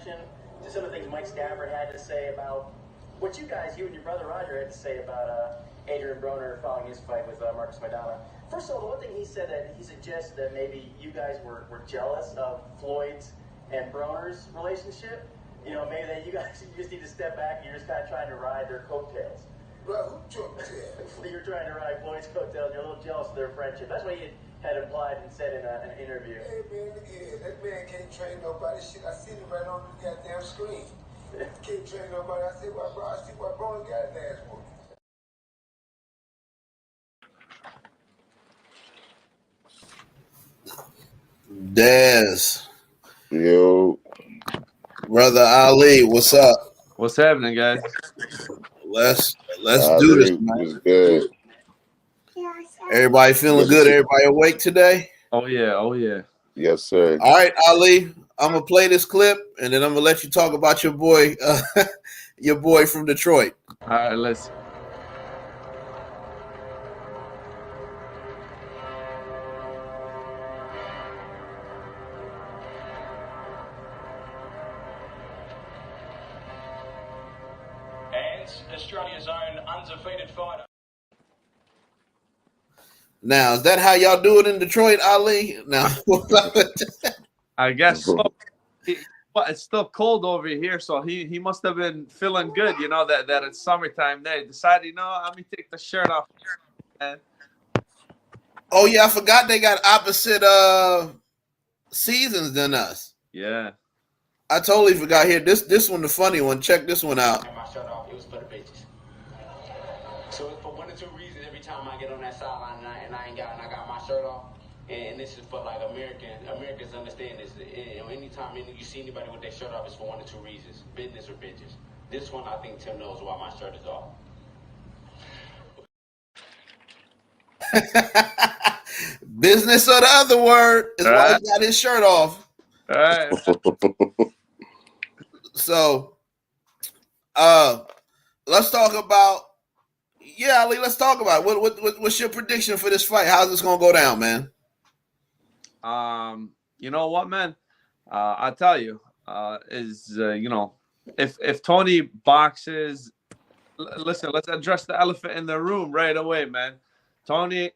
reaction to some of the things Mike Stafford had to say about what you and your brother Roger had to say about Adrian Broner following his fight with Marcus Maidana. First of all, the one thing he said that he suggested that maybe you guys were jealous of Floyd's and Broner's relationship. You know, maybe that you just need to step back and you're just kind of trying to ride their coattails. Well, who You're trying to ride Floyd's coattails. You're a little jealous of their friendship. That's what he had implied and said in an interview. Hey, man, that man can't train nobody. Shit, I seen it right on the goddamn screen. Can't train nobody. I see why Broner got his ass whooped. Dez. Yo. Brother Ali, what's up? What's happening, guys? Let's do this, man. Was good. Everybody feeling good? Everybody awake today? Oh yeah. Yes, sir. All right, Ali, I'm gonna play this clip and then I'm gonna let you talk about your boy, your boy from Detroit. All right, let's. And Australia's own undefeated fighter. Now, is that how y'all do it in Detroit, Ali? Now, I guess so. But it's still cold over here, so he must have been feeling good. You know that it's summertime. They decided, let me take the shirt off. Man. Oh yeah, I forgot they got opposite seasons than us. Yeah. I totally forgot. Here, this one, the funny one. Check this one out. My shirt off, it was for the bitches. So for one or two reasons, every time I get on that sideline and I got my shirt off, and this is for like Americans understand this. Anytime you see anybody with their shirt off, it's for one or two reasons: business or bitches. This one, I think Tim knows why my shirt is off. Business or the other word is why he got his shirt off. All right. So, let's talk about. Yeah, Ali, let's talk about it. What's your prediction for this fight? How's this gonna go down, man? You know what, man? I'll tell you. If Tony boxes, listen, let's address the elephant in the room right away, man. Tony,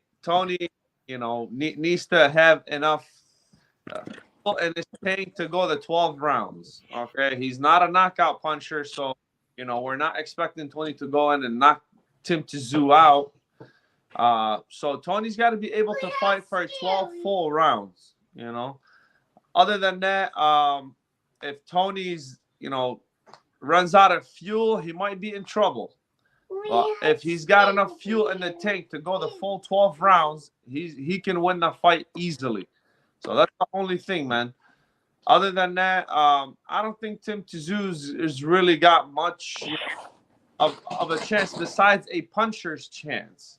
needs to have enough in his tank to go the 12 rounds. Okay, he's not a knockout puncher, so we're not expecting Tony to go in and knock Tim Tszyu out. So Tony's got to be able to fight for 12 full rounds. Other than that, if Tony's runs out of fuel, he might be in trouble. But if he's got enough fuel in the tank to go the full 12 rounds, he can win the fight easily. So that's the only thing, man. Other than that, I don't think Tim Tszyu has really got much of a chance besides a puncher's chance.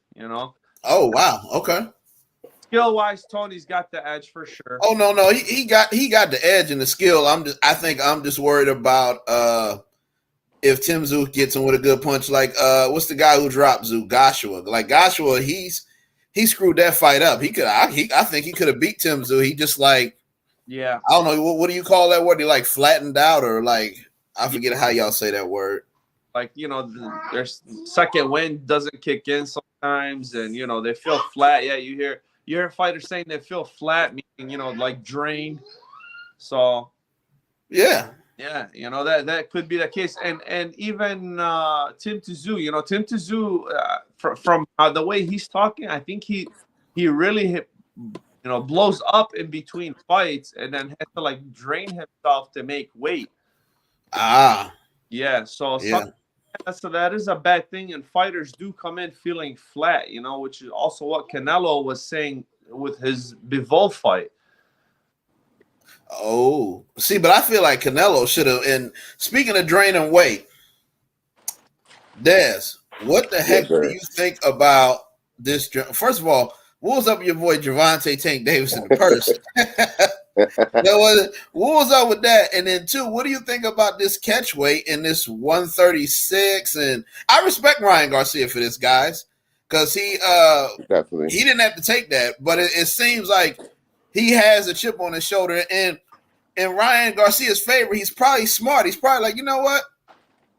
Oh wow, okay. Skill-wise, Tony's got the edge for sure. Oh no, he got the edge and the skill. I think I'm just worried about if Tim Tszyu gets him with a good punch. Like what's the guy who dropped Tszyu? Joshua. Like Joshua, he screwed that fight up. I think he could have beat Tim Tszyu. He just I don't know what do you call that word? He flattened out or I forget how y'all say that word. Their second wind doesn't kick in sometimes, and they feel flat. Yeah, you hear fighters saying they feel flat, meaning drained. So yeah, that could be the case. And even Tim Tszyu, from the way he's talking, I think he really blows up in between fights and then has to drain himself to make weight. Yeah. So that is a bad thing, and fighters do come in feeling flat, which is also what Canelo was saying with his Bivol fight. Oh, see, but I feel like Canelo should have. And speaking of draining weight, Dez, what the heck do you think about this? First of all, what was up with your boy Gervonta Tank Davis in the purse? What was up with that? And then two, what do you think about this catch weight in this 136? And I respect Ryan Garcia for this, guys, because he didn't have to take that, but it seems like he has a chip on his shoulder. And in Ryan Garcia's favor, he's probably smart. He's probably like, you know what?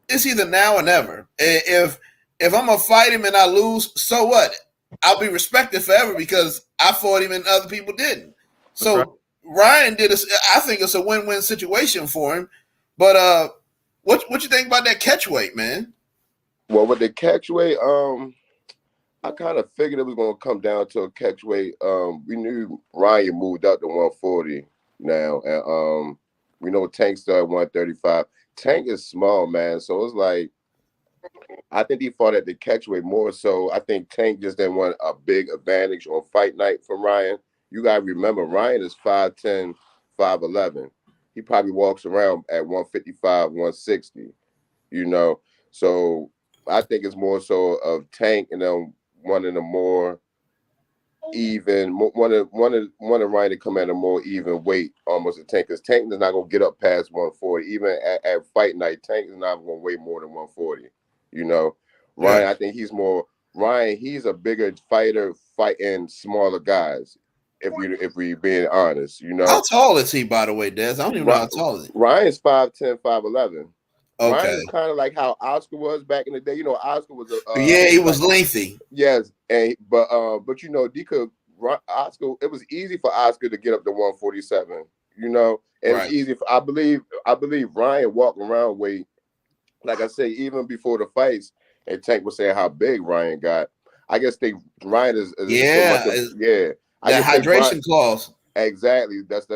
It's either now or never. If I'm gonna fight him and I lose, so what? I'll be respected forever because I fought him and other people didn't. So Ryan did. I think it's a win-win situation for him. But what you think about that catch weight, man? Well, with the catch weight, I kind of figured it was going to come down to a catch weight. We knew Ryan moved up to 140 now, and we know Tank's still at 135. Tank is small, man, so it's like I think he fought at the catch weight more so. I think Tank just didn't want a big advantage on fight night from Ryan. You got to remember, Ryan is 5'10", 5'11". He probably walks around at 155, 160, you know. So I think it's more so of Tank and then one of the more even, one of Ryan to come at a more even weight almost a Tank, because Tank is not going to get up past 140. Even at fight night, Tank is not going to weigh more than 140, you know. Ryan, yeah. I think he's a bigger fighter fighting smaller guys. If we being honest, you know. How tall is he, by the way, Des? I don't even know how tall is he. Ryan's 5'10", 5'11". Okay. Ryan is kind of like how Oscar was back in the day. You know, Oscar was he was lengthy. Yes, but you know, Oscar. It was easy for Oscar to get up to 147. You know, and right. It's easy. I believe Ryan walked around weight. Like I say, even before the fights, and Tank was saying how big Ryan got. I guess Ryan is The hydration clause. Exactly. That's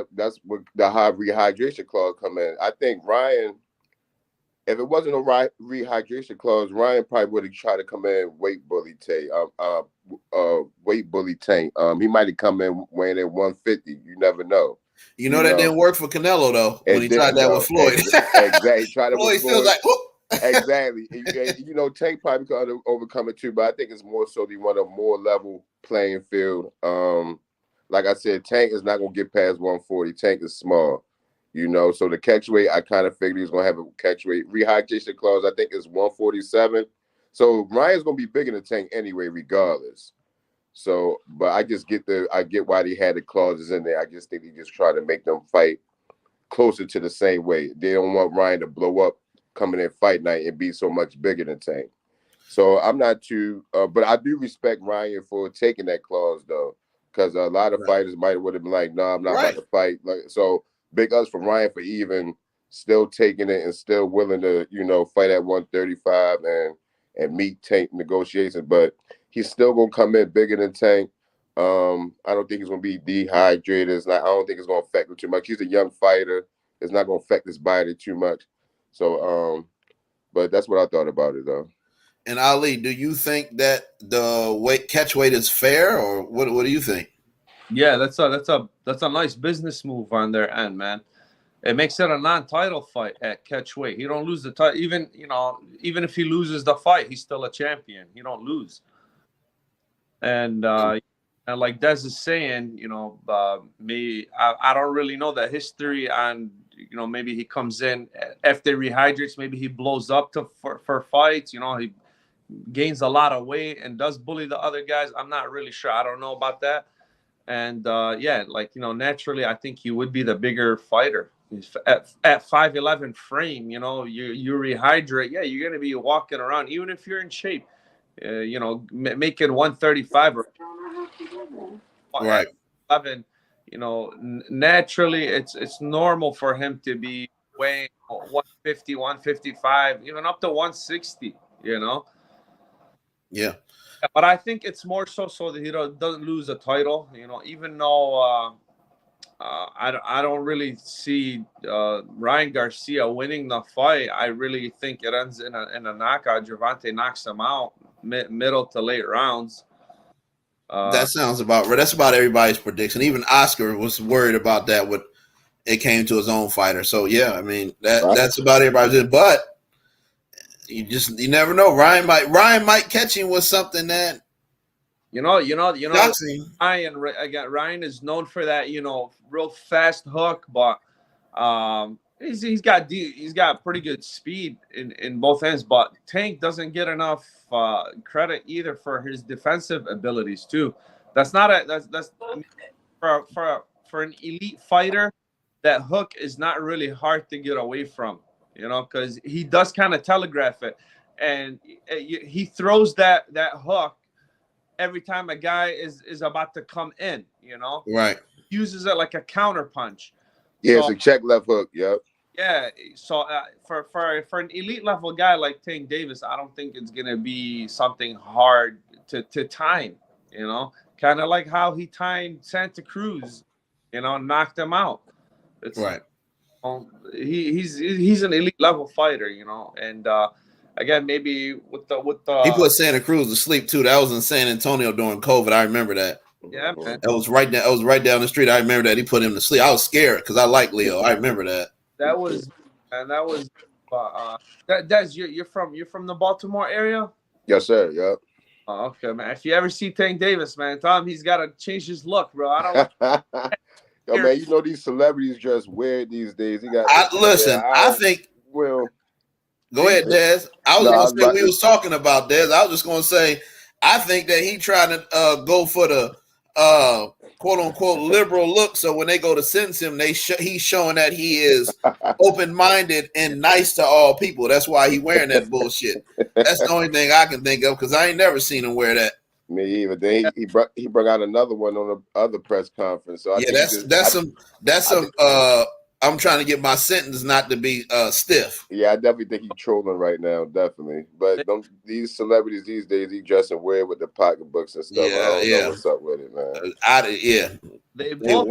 what the high rehydration clause come in. I think Ryan, if it wasn't a rehydration clause, Ryan probably would have tried to come in weight bully Tank. He might have come in weighing at 150. You never know. You know that didn't work for Canelo though when he tried that with Floyd. Exactly. Tried it with Floyd. Like, whoop. Exactly. You know, Tank probably could overcome it too, but I think it's more so they want a more level playing field. Like I said, Tank is not going to get past 140. Tank is small, you know. So the catch weight, I kind of figured he's going to have a catch weight. Rehydration clause, I think, is 147. So Ryan's going to be bigger than Tank anyway, regardless. So, but I get why they had the clauses in there. I just think they just try to make them fight closer to the same weight. They don't want Ryan to blow up coming in fight night and be so much bigger than Tank. So I'm not too, but I do respect Ryan for taking that clause though, because a lot of fighters would have been like, "No, I'm not about to fight." Like, so big ups for Ryan for even still taking it and still willing to, you know, fight at 135 and meet Tank negotiations. But he's still gonna come in bigger than Tank. I don't think he's gonna be dehydrated. I don't think it's gonna affect him too much. He's a young fighter. It's not gonna affect his body too much. So, but that's what I thought about it, though. And Ali, do you think that the catch weight is fair, or what do you think? Yeah, that's a nice business move on their end, man. It makes it a non-title fight at catch weight. He don't lose the title, even if he loses the fight, he's still a champion. He don't lose. And like Des is saying, you know, I don't really know the history on. You know, maybe he comes in after rehydrates. Maybe he blows up for fights. You know, he gains a lot of weight and does bully the other guys. I'm not really sure. I don't know about that. And like, you know, naturally, I think he would be the bigger fighter at 5'11" frame. You know, you rehydrate. Yeah, you're gonna be walking around, even if you're in shape. You know, making 135 or right 11. You know, naturally, it's normal for him to be weighing 150, 155, even up to 160, you know? Yeah. But I think it's more so that he doesn't lose a title, you know, even though I don't really see Ryan Garcia winning the fight. I really think it ends in a knockout. Gervonta knocks him out middle to late rounds. That sounds about right. That's about everybody's prediction. Even Oscar was worried about that when it came to his own fighter. So yeah, I mean that's about everybody's. But you never know. Ryan might catch him with something that you know. Ryan is known for that, you know, real fast hook, but he's got pretty good speed in both ends. But Tank doesn't get enough credit either for his defensive abilities too. That's for an elite fighter. that hook is not really hard to get away from, because he does kind of telegraph it, and he throws that hook every time a guy is about to come in, Right. Uses it like a counter punch. Yeah, So, it's a check left hook. Yep. yeah. So for an elite level guy like Tank Davis, I don't think it's gonna be something hard to time. Kind of like how he timed Santa Cruz, knocked him out. It's Right. He's an elite level fighter, and again, maybe with the He put Santa Cruz to sleep too. That was in San Antonio during COVID. I remember that. yeah, man. That was right down the street. I remember that he put him to sleep. I was scared because I like Leo. I remember that. That was Des, you're from the Baltimore area? Yes, sir. Yep. Oh, okay, man. If you ever see Tank Davis, man, tell him he's got to change his look, bro. I don't. Yo, man, these celebrities just weird these days. I think. Well, go ahead, Des. I was going to say we was talking about Des. I was just going to say I think that he trying to go for the quote unquote liberal look. So when they go to sentence him, he's showing that he is open minded and nice to all people. That's why he wearing that bullshit. That's the only thing I can think of because I ain't never seen him wear that. Me either. Then he brought out another one on the other press conference. So that's some. I'm trying to get my sentence not to be stiff. Yeah, I definitely think he's trolling right now, definitely. But these celebrities these days, he dressing weird with the pocketbooks and stuff. I don't know what's up with it, man. They both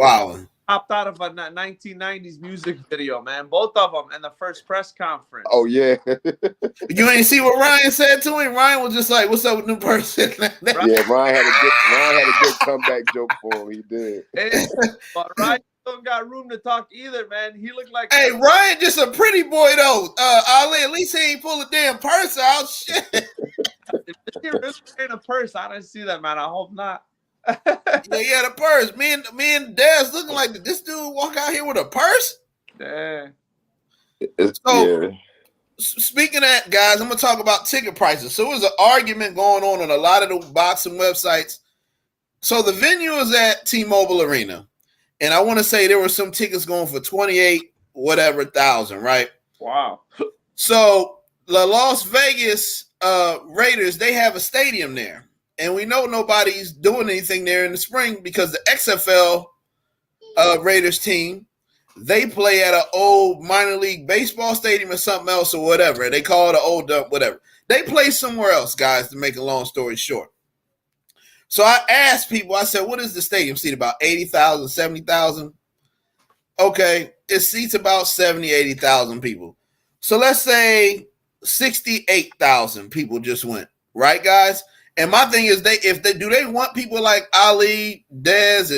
popped out of a 1990s music video, man. Both of them in the first press conference. Oh yeah. You ain't see what Ryan said to him? Ryan was just like, "What's up with new person?" Yeah, Ryan had a good comeback joke for him. He did. But Ryan don't got room to talk either, man. He looked like Ryan just a pretty boy though. Ali, at least he ain't pull a damn purse out. Shit. If he really wearing a purse, I don't see that, man. I hope not. Yeah, the purse. Me and Daz looking like this dude walk out here with a purse. Yeah. Speaking of that, guys, I'm gonna talk about ticket prices. So there's an argument going on a lot of the boxing websites. So the venue is at T-Mobile Arena, and I want to say there were some tickets going for 28,000, right? Wow. So the Las Vegas Raiders, they have a stadium there. And we know nobody's doing anything there in the spring because the XFL Raiders team, they play at an old minor league baseball stadium or something else or whatever. They call it an old dump, whatever. They play somewhere else, guys, to make a long story short. So I asked people, I said, what is the stadium seat? About 80,000, 70,000? Okay, it seats about 70, 80,000 people. So let's say 68,000 people just went, right, guys? And my thing is, do they want people like Ali, Dez,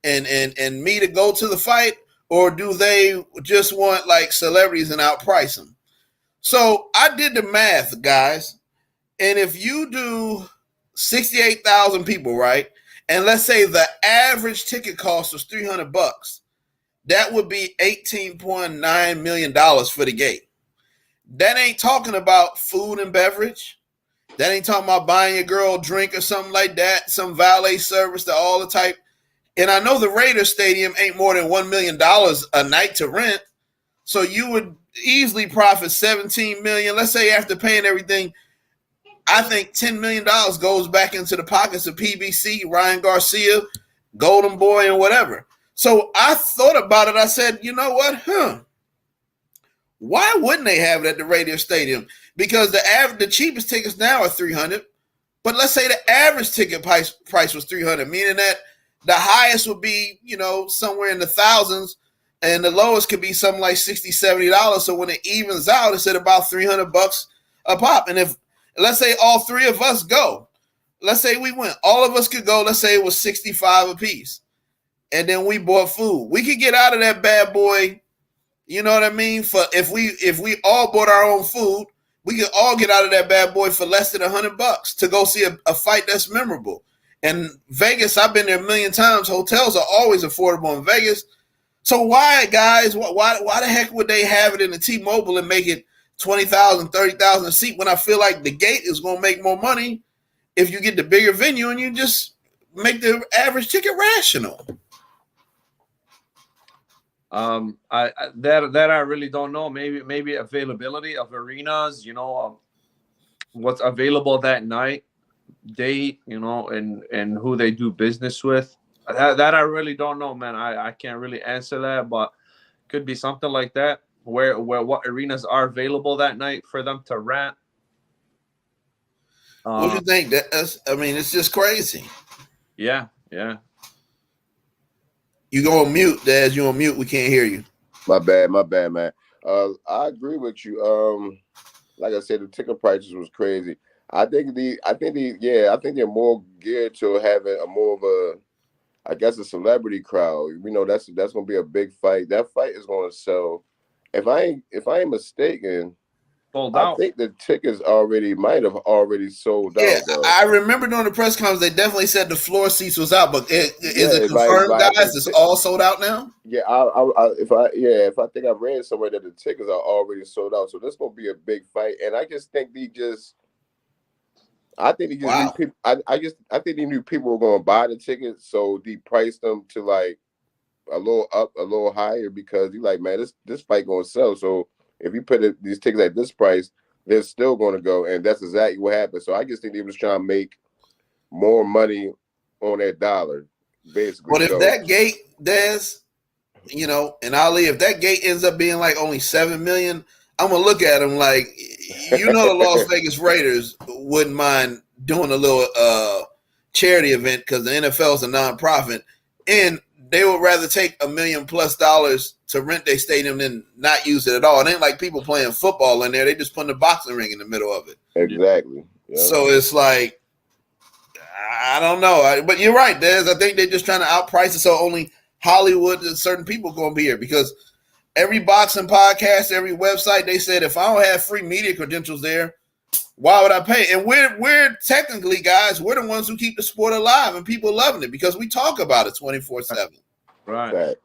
and me to go to the fight, or do they just want like celebrities and outprice them? So I did the math, guys, and if you do 68,000 people, right, and let's say the average ticket cost was $300, that would be $18.9 million for the gate. That ain't talking about food and beverage. That ain't talking about buying your girl a drink or something like that, some valet service, all the type. And I know the Raiders Stadium ain't more than $1 million a night to rent. So you would easily profit $17 million. Let's say after paying everything, I think $10 million goes back into the pockets of PBC, Ryan Garcia, Golden Boy, and whatever. So I thought about it. I said, you know what? Why wouldn't they have it at the Raiders Stadium? Because the cheapest tickets now are $300, but let's say the average ticket price was $300, meaning that the highest would be, somewhere in the thousands, and the lowest could be something like $60, $70. So when it evens out, it's at about $300 a pop. And if let's say all three of us go, let's say we went, all of us could go. Let's say it was $65 a piece, and then we bought food. We could get out of that bad boy. You know what I mean? For if we all bought our own food, we could all get out of that bad boy for less than $100 to go see a fight that's memorable. And Vegas, I've been there a million times. Hotels are always affordable in Vegas. So why, guys? Why the heck would they have it in the T-Mobile and make it 20,000, 30,000 a seat when I feel like the gate is going to make more money if you get the bigger venue and you just make the average ticket rational? That I really don't know. Maybe availability of arenas. What's available that night, date. And who they do business with. That I really don't know, man. I can't really answer that, but could be something like that. Where what arenas are available that night for them to rent. What do you think? It's just crazy. Yeah. You go on mute, Daz. You on mute. We can't hear you. My bad, man. I agree with you. Like I said, the ticket prices was crazy. I think they're more geared to having a more of a celebrity crowd. That's gonna be a big fight. That fight is gonna sell. If I ain't mistaken, sold out. I think the tickets might have already sold Yeah, out. Though. I remember during the press conference they definitely said the floor seats was out, but is it confirmed, guys? It's all sold out now. Yeah, if I think I read somewhere that the tickets are already sold out, so this gonna be a big fight, and I just think knew people. I think they knew people were gonna buy the tickets, so they priced them to like a little up, a little higher because you like, man, this fight gonna sell. So if you put these tickets at this price, they're still gonna go, and that's exactly what happened. So I just think they was trying to make more money on that dollar, basically. But if that gate, Des, and Ali, if that gate ends up being like only 7 million, I'm gonna look at him like, the Las Vegas Raiders wouldn't mind doing a little charity event because the NFL is a nonprofit, and they would rather take $1 million+ to rent their stadium than not use it at all. It ain't like people playing football in there; they just putting a boxing ring in the middle of it. Exactly. Yeah. So it's like, I don't know, but you're right, Des. I think they're just trying to outprice it so only Hollywood and certain people going to be here because every boxing podcast, every website, they said if I don't have free media credentials there, why would I pay? And we're technically, guys, we're the ones who keep the sport alive and people loving it because we talk about it 24/7. Right. Facts.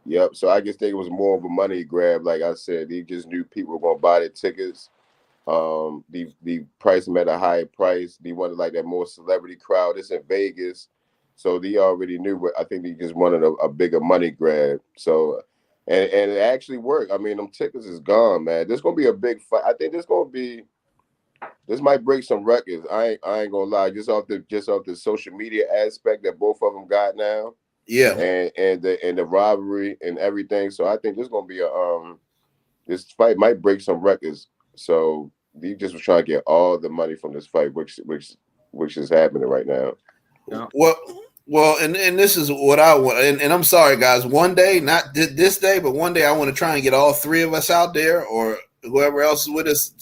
Yep. So I just think it was more of a money grab. Like I said, they just knew people were gonna buy the tickets. They priced them at a higher price. They wanted like that more celebrity crowd. It's in Vegas, so they already knew. I think they just wanted a bigger money grab. So, and it actually worked. I mean, them tickets is gone, man. There's gonna be a big fight. I think this might break some records. I ain't gonna lie. Just off the social media aspect that both of them got now. Yeah, and the rivalry and everything. So I think there's gonna be this fight might break some records. So he just was trying to get all the money from this fight, which is happening right now. Yeah. Well, and this is what I want. And I'm sorry, guys. One day, not this day, but one day, I want to try and get all three of us out there, or whoever else is with us,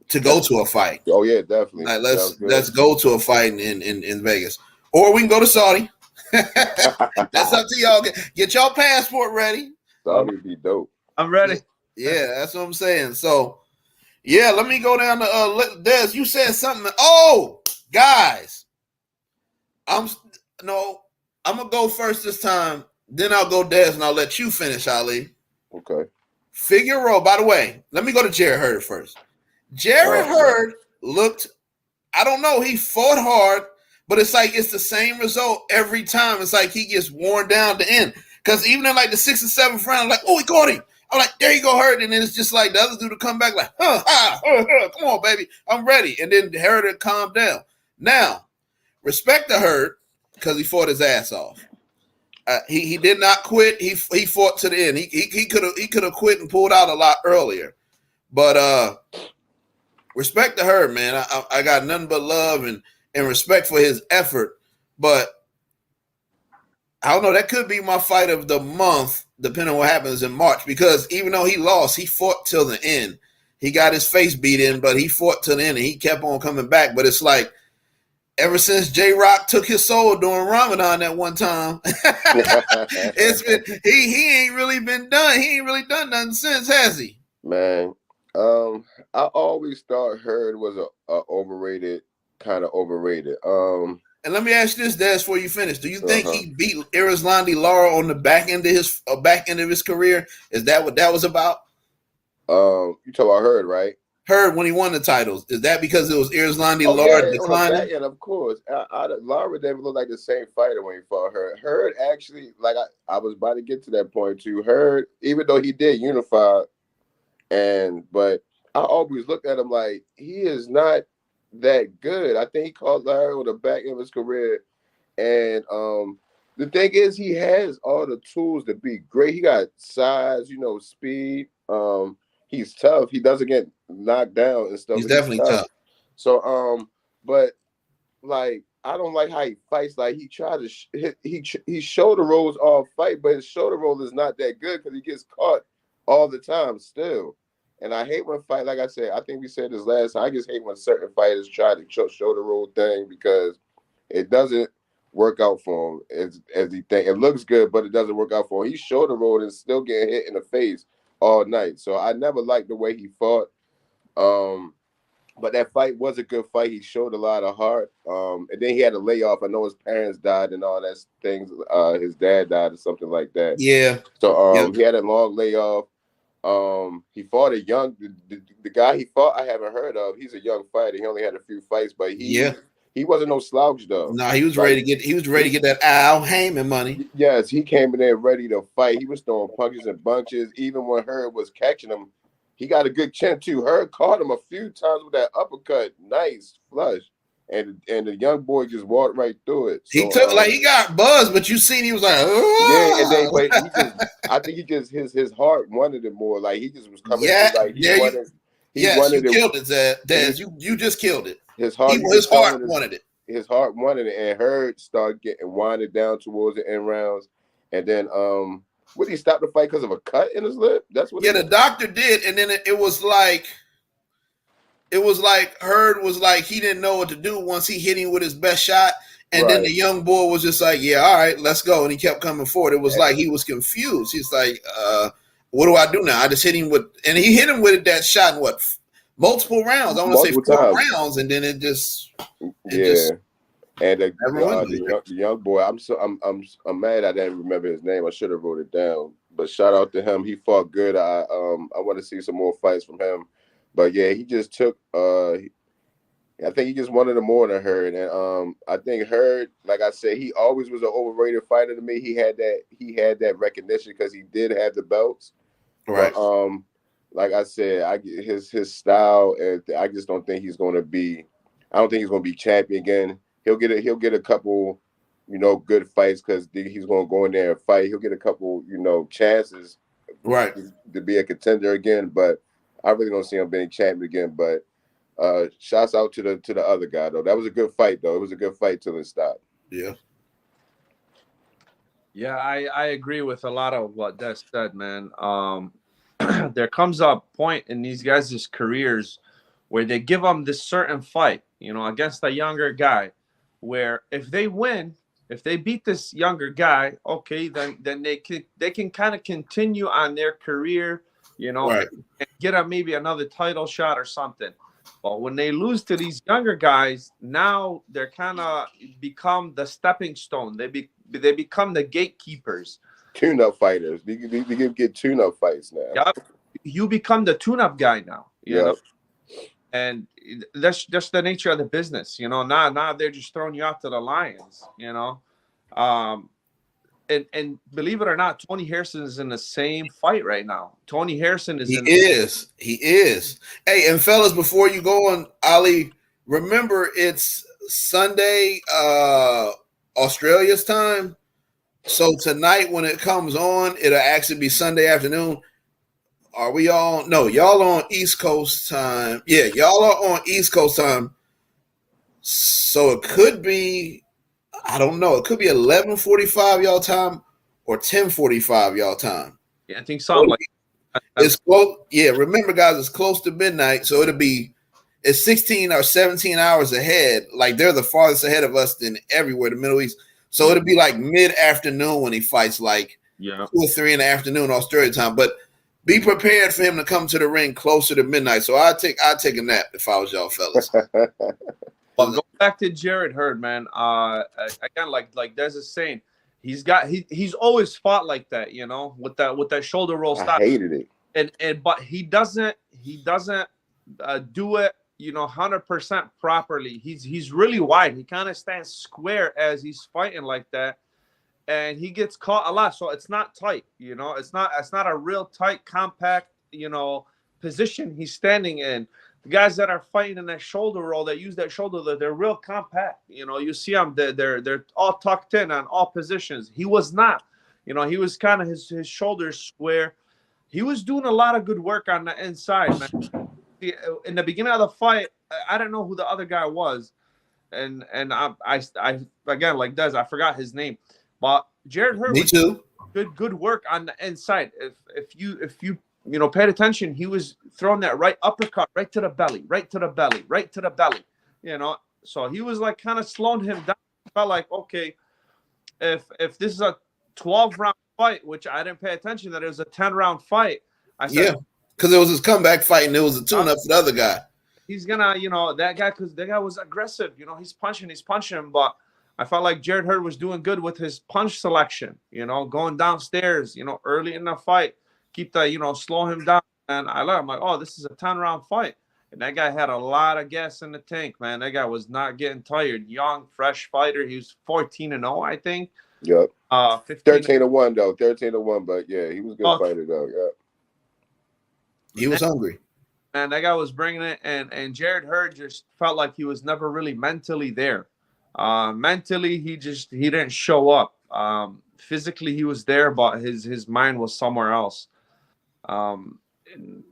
to go to a fight. Oh yeah, definitely. Like, let's go to a fight in Vegas, or we can go to Saudi. That's up to y'all. Get y'all passport ready. Saudi would be dope. I'm ready. Yeah, that's what I'm saying. So, yeah, let me go down to Des. You said something. Oh, guys, I'm gonna go first this time. Then I'll go Des, and I'll let you finish, Ali. Okay. Figueroa. By the way, let me go to Jarrett Hurd first. Jarrett Hurd looked. I don't know. He fought hard, but it's like it's the same result every time. It's like he gets worn down to end. Because even in like the 6th and 7th round, like, oh, he caught him. I'm like, there you go, Hurd. And then it's just like the other dude to come back like, come on, baby. I'm ready. And then Hurd had calmed down. Now, respect to Hurd because he fought his ass off. He did not quit. He fought to the end. He could have quit and pulled out a lot earlier. But respect to Hurd, man. I got nothing but love and respect for his effort. But I don't know. That could be my fight of the month, depending on what happens in March. Because even though he lost, he fought till the end. He got his face beat in, but he fought till the end, and he kept on coming back. But it's like ever since J-Rock took his soul during Ramadan that one time, it's been he ain't really been done. He ain't really done nothing since, has he? Man, I always thought Hurd was a overrated. And let me ask you this, Des, before you finish. Do you think he beat Erislandy Lara on the back end of his career? Is that what that was about? You talk about Hurd, right? Hurd when he won the titles? Is that because it was Islandi Oh Lard yeah, on the back declining? end, of course. Lara didn't look like the same fighter when he fought Hurd. Hurd actually, like I was about to get to that point too. Hurd, even though he did unify, but I always looked at him like he is not that good. I think he caught Lara on the back end of his career, and the thing is, he has all the tools to be great. He got size, speed. He's tough. He doesn't get knocked down and stuff. He's But he's definitely tough. tough. So, but like I don't like how he fights. Like he tried to he shoulder rolls all fight, but his shoulder roll is not that good because he gets caught all the time still. And I hate when like I said, I think we said this last time. I just hate when certain fighters try to shoulder roll thing because it doesn't work out for him as he think. It looks good, but it doesn't work out for him. He's shoulder rolled and still getting hit in the face all night. So I never liked the way he fought. But that fight was a good fight. He showed a lot of heart. And then he had a layoff. I know his parents died and all that things. His dad died or something like that. Yeah. So he had a long layoff. He fought a young the guy he fought I haven't heard of. He's a young fighter. He only had a few fights, but he wasn't no slouch though. No, he was ready to get that Al Heyman money. Yes, he came in there ready to fight. He was throwing punches and bunches. Even when Hurd was catching him, he got a good chin too. Hurd caught him a few times with that uppercut, nice flush, and the young boy just walked right through it. So, He took he got buzzed, but you seen he was like, yeah, and then but I think his heart wanted it more. Like he just was coming. Through, like he wanted it. Killed it, Dez. You just killed it. His heart wanted it. His heart wanted it, and Hurd started getting winded down towards the end rounds, and then would he stop the fight because of a cut in his lip? That's what. Yeah, the doctor did, and then it was like Hurd was like he didn't know what to do once he hit him with his best shot, and then the young boy was just like, yeah, all right, let's go, and he kept coming forward. It was like he was confused. He's like, what do I do now? I just hit him with, and he hit him with that shot in multiple rounds. I want to say 4 rounds, and then it just. And the young boy, I'm mad I didn't remember his name. I should have wrote it down. But shout out to him. He fought good. I want to see some more fights from him. But yeah, he just took. I think he just wanted more than Hurd, and I think Hurd, like I said, he always was an overrated fighter to me. He had that recognition because he did have the belts, right? But, like I said, his style, and I just don't think he's going to be. I don't think he's going to be champion again. He'll get a couple, good fights because he's going to go in there and fight. He'll get a couple, chances, right, to be a contender again. But I really don't see him being champion again. But shouts out to the other guy though. That was a good fight though. It was a good fight till it stopped. Yeah. Yeah, I agree with a lot of what Des said, man. There comes a point in these guys' careers where they give them this certain fight, against a younger guy, where if they win, if they beat this younger guy, okay, then they can kind of continue on their career, right, and get maybe another title shot or something. But when they lose to these younger guys, now they're kind of become the stepping stone. They become the gatekeepers. Tune-up fighters. You can get tune-up fights now. Yep. You become the tune-up guy now. You know? And that's just the nature of the business. Now they're just throwing you out to the lions. And believe it or not, Tony Harrison is in the same fight right now. Tony Harrison is. He is. Hey, and fellas, before you go on, Ali, remember it's Sunday, Australia's time. So tonight when it comes on, it'll actually be Sunday afternoon. Are we all? No, y'all on East Coast time. Yeah, y'all are on East Coast time. So it could be, I don't know. It could be 11:45 y'all time or 10:45 y'all time. Yeah, I think something like that. It's close. Yeah, remember, guys, it's close to midnight, so it's 16 or 17 hours ahead. Like they're the farthest ahead of us than everywhere in the Middle East. So it'll be like mid-afternoon when he fights, like 2 or 3 in the afternoon Australia time. But be prepared for him to come to the ring closer to midnight. So I'd take a nap if I was y'all fellas. Well, go back to Jarrett Hurd, man. Again, like Des is saying, he's always fought like that, with that shoulder roll stop. I hated it. But he doesn't do it, 100% properly. He's really wide. He kind of stands square as he's fighting like that, and he gets caught a lot. So it's not tight. It's not a real tight, compact, position he's standing in. The guys that are fighting in that shoulder roll, that use that shoulder, they're real compact. You see them, they're all tucked in on all positions. He was not. He was kind of his shoulders square. He was doing a lot of good work on the inside, man. In the beginning of the fight, I didn't know who the other guy was, and I again, like Des, I forgot his name, but Jarrett Hurd. Me too. Good work on the inside. If you paid attention, he was throwing that right uppercut right to the belly, right to the belly, right to the belly. So he was like kind of slowing him down. I felt like, okay, if this is a 12-round fight, which I didn't pay attention that it was a 10-round fight. I said, yeah, because it was his comeback fight and it was a tune-up for the other guy. He's gonna, that guy, because that guy was aggressive. He's punching, but I felt like Jarrett Hurd was doing good with his punch selection. Going downstairs, early in the fight, keep the, slow him down. And I'm like, oh, this is a 10-round fight. And that guy had a lot of gas in the tank, man. That guy was not getting tired. Young, fresh fighter. He was 14-0, I think. Yep. 13-1 though. 13-1, but yeah, he was a good fighter though. Yeah. He was hungry. And that guy was bringing it, and Jarrett Hurd just felt like he was never really mentally there. Mentally, he didn't show up. Physically, he was there, but his mind was somewhere else.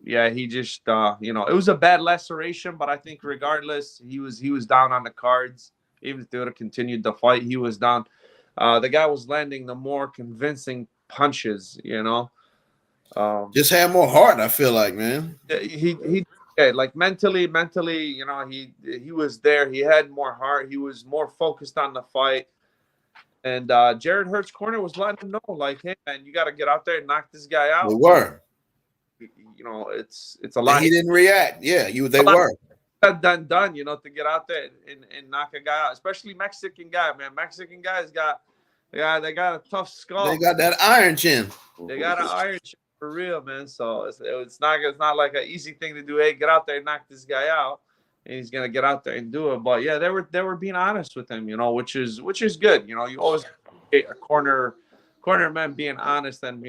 He just it was a bad laceration, but I think regardless, he was down on the cards. Even if they would have continued the fight, he was down. The guy was landing the more convincing punches, just had more heart, I feel like, man. He like mentally, he was there. He had more heart. He was more focused on the fight. And Jarrett Hurd's corner was letting him know, like, hey, man, you got to get out there and knock this guy out. They were. It's a lot. And he didn't react. Yeah, they were. Done, to get out there and knock a guy out, especially Mexican guy, man. Mexican guys they got a tough skull. They got that iron chin. They got an iron chin for real, man. So it's not like an easy thing to do. Hey, get out there and knock this guy out, and he's gonna get out there and do it. But yeah, they were being honest with him, which is good. You always get a corner men being honest and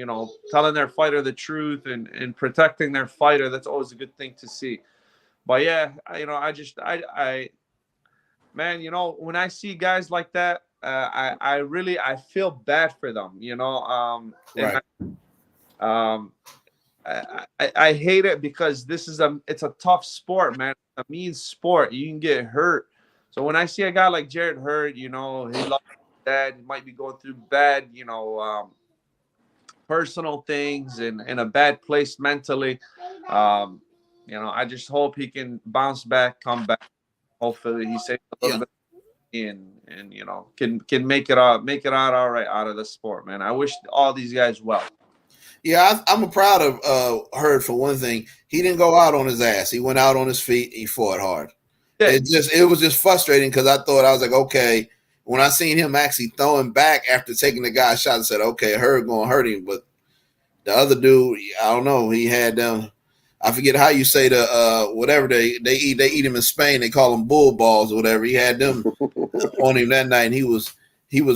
telling their fighter the truth and protecting their fighter. That's always a good thing to see. But yeah, I man, when I see guys like that, I feel bad for them, Right. I hate it because it's a tough sport, man. It's a mean sport. You can get hurt. So when I see a guy like Jarrett Hurd, he lost his dad, he might be going through bad, personal things and in a bad place mentally. I just hope he can bounce back, come back. Hopefully he saves a little bit and can make it out all right out of the sport, man. I wish all these guys well. Yeah, I'm proud of Hurd for one thing. He didn't go out on his ass. He went out on his feet. He fought hard. Yeah. It was just frustrating because I was like, okay. When I seen him actually throwing back after taking the guy's shot, I said, okay, Hurd gonna hurt him. But the other dude, I don't know. He had them. I forget how you say the whatever they eat. They eat him in Spain. They call them bull balls or whatever. He had them on him that night, and he was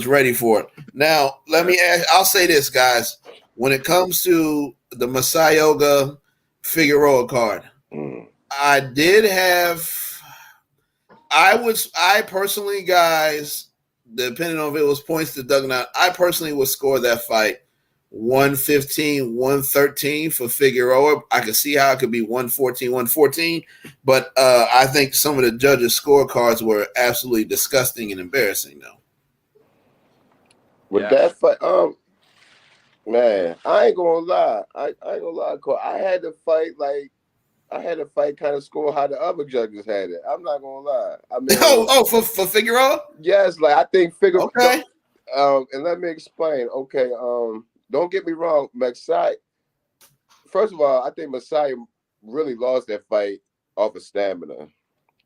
ready for it. Now, let me ask. I'll say this, guys. When it comes to the Masayoga Figueroa card, I personally, guys, depending on if it was points to Duggan, I personally would score that fight 115, 113 for Figueroa. I could see how it could be 114, 114, but I think some of the judges' scorecards were absolutely disgusting and embarrassing, though. With that fight, man, I ain't gonna lie. I ain't gonna lie, Cole. I had to fight kind of score how the other judges had it. I'm not gonna lie. I mean, for Figueroa? Yes, like I think Figueroa. Okay. And let me explain. Okay, don't get me wrong, Masai. First of all, I think Masai really lost that fight off of stamina.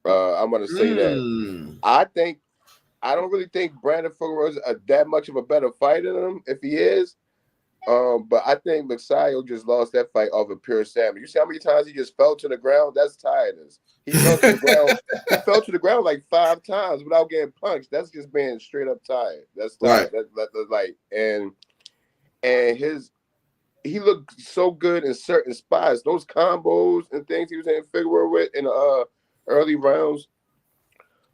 I'm gonna say that. I don't really think Brandon Figueroa is that much of a better fighter than him. If he is, But I think Magsayo just lost that fight off of pure stamina. You see how many times he just fell to the ground? That's tiredness. He fell to the ground. He fell to the ground like 5 times without getting punched. That's just being straight up tired. That's tired. Right. That's like and he looked so good in certain spots. Those combos and things he was in Figueroa with in the early rounds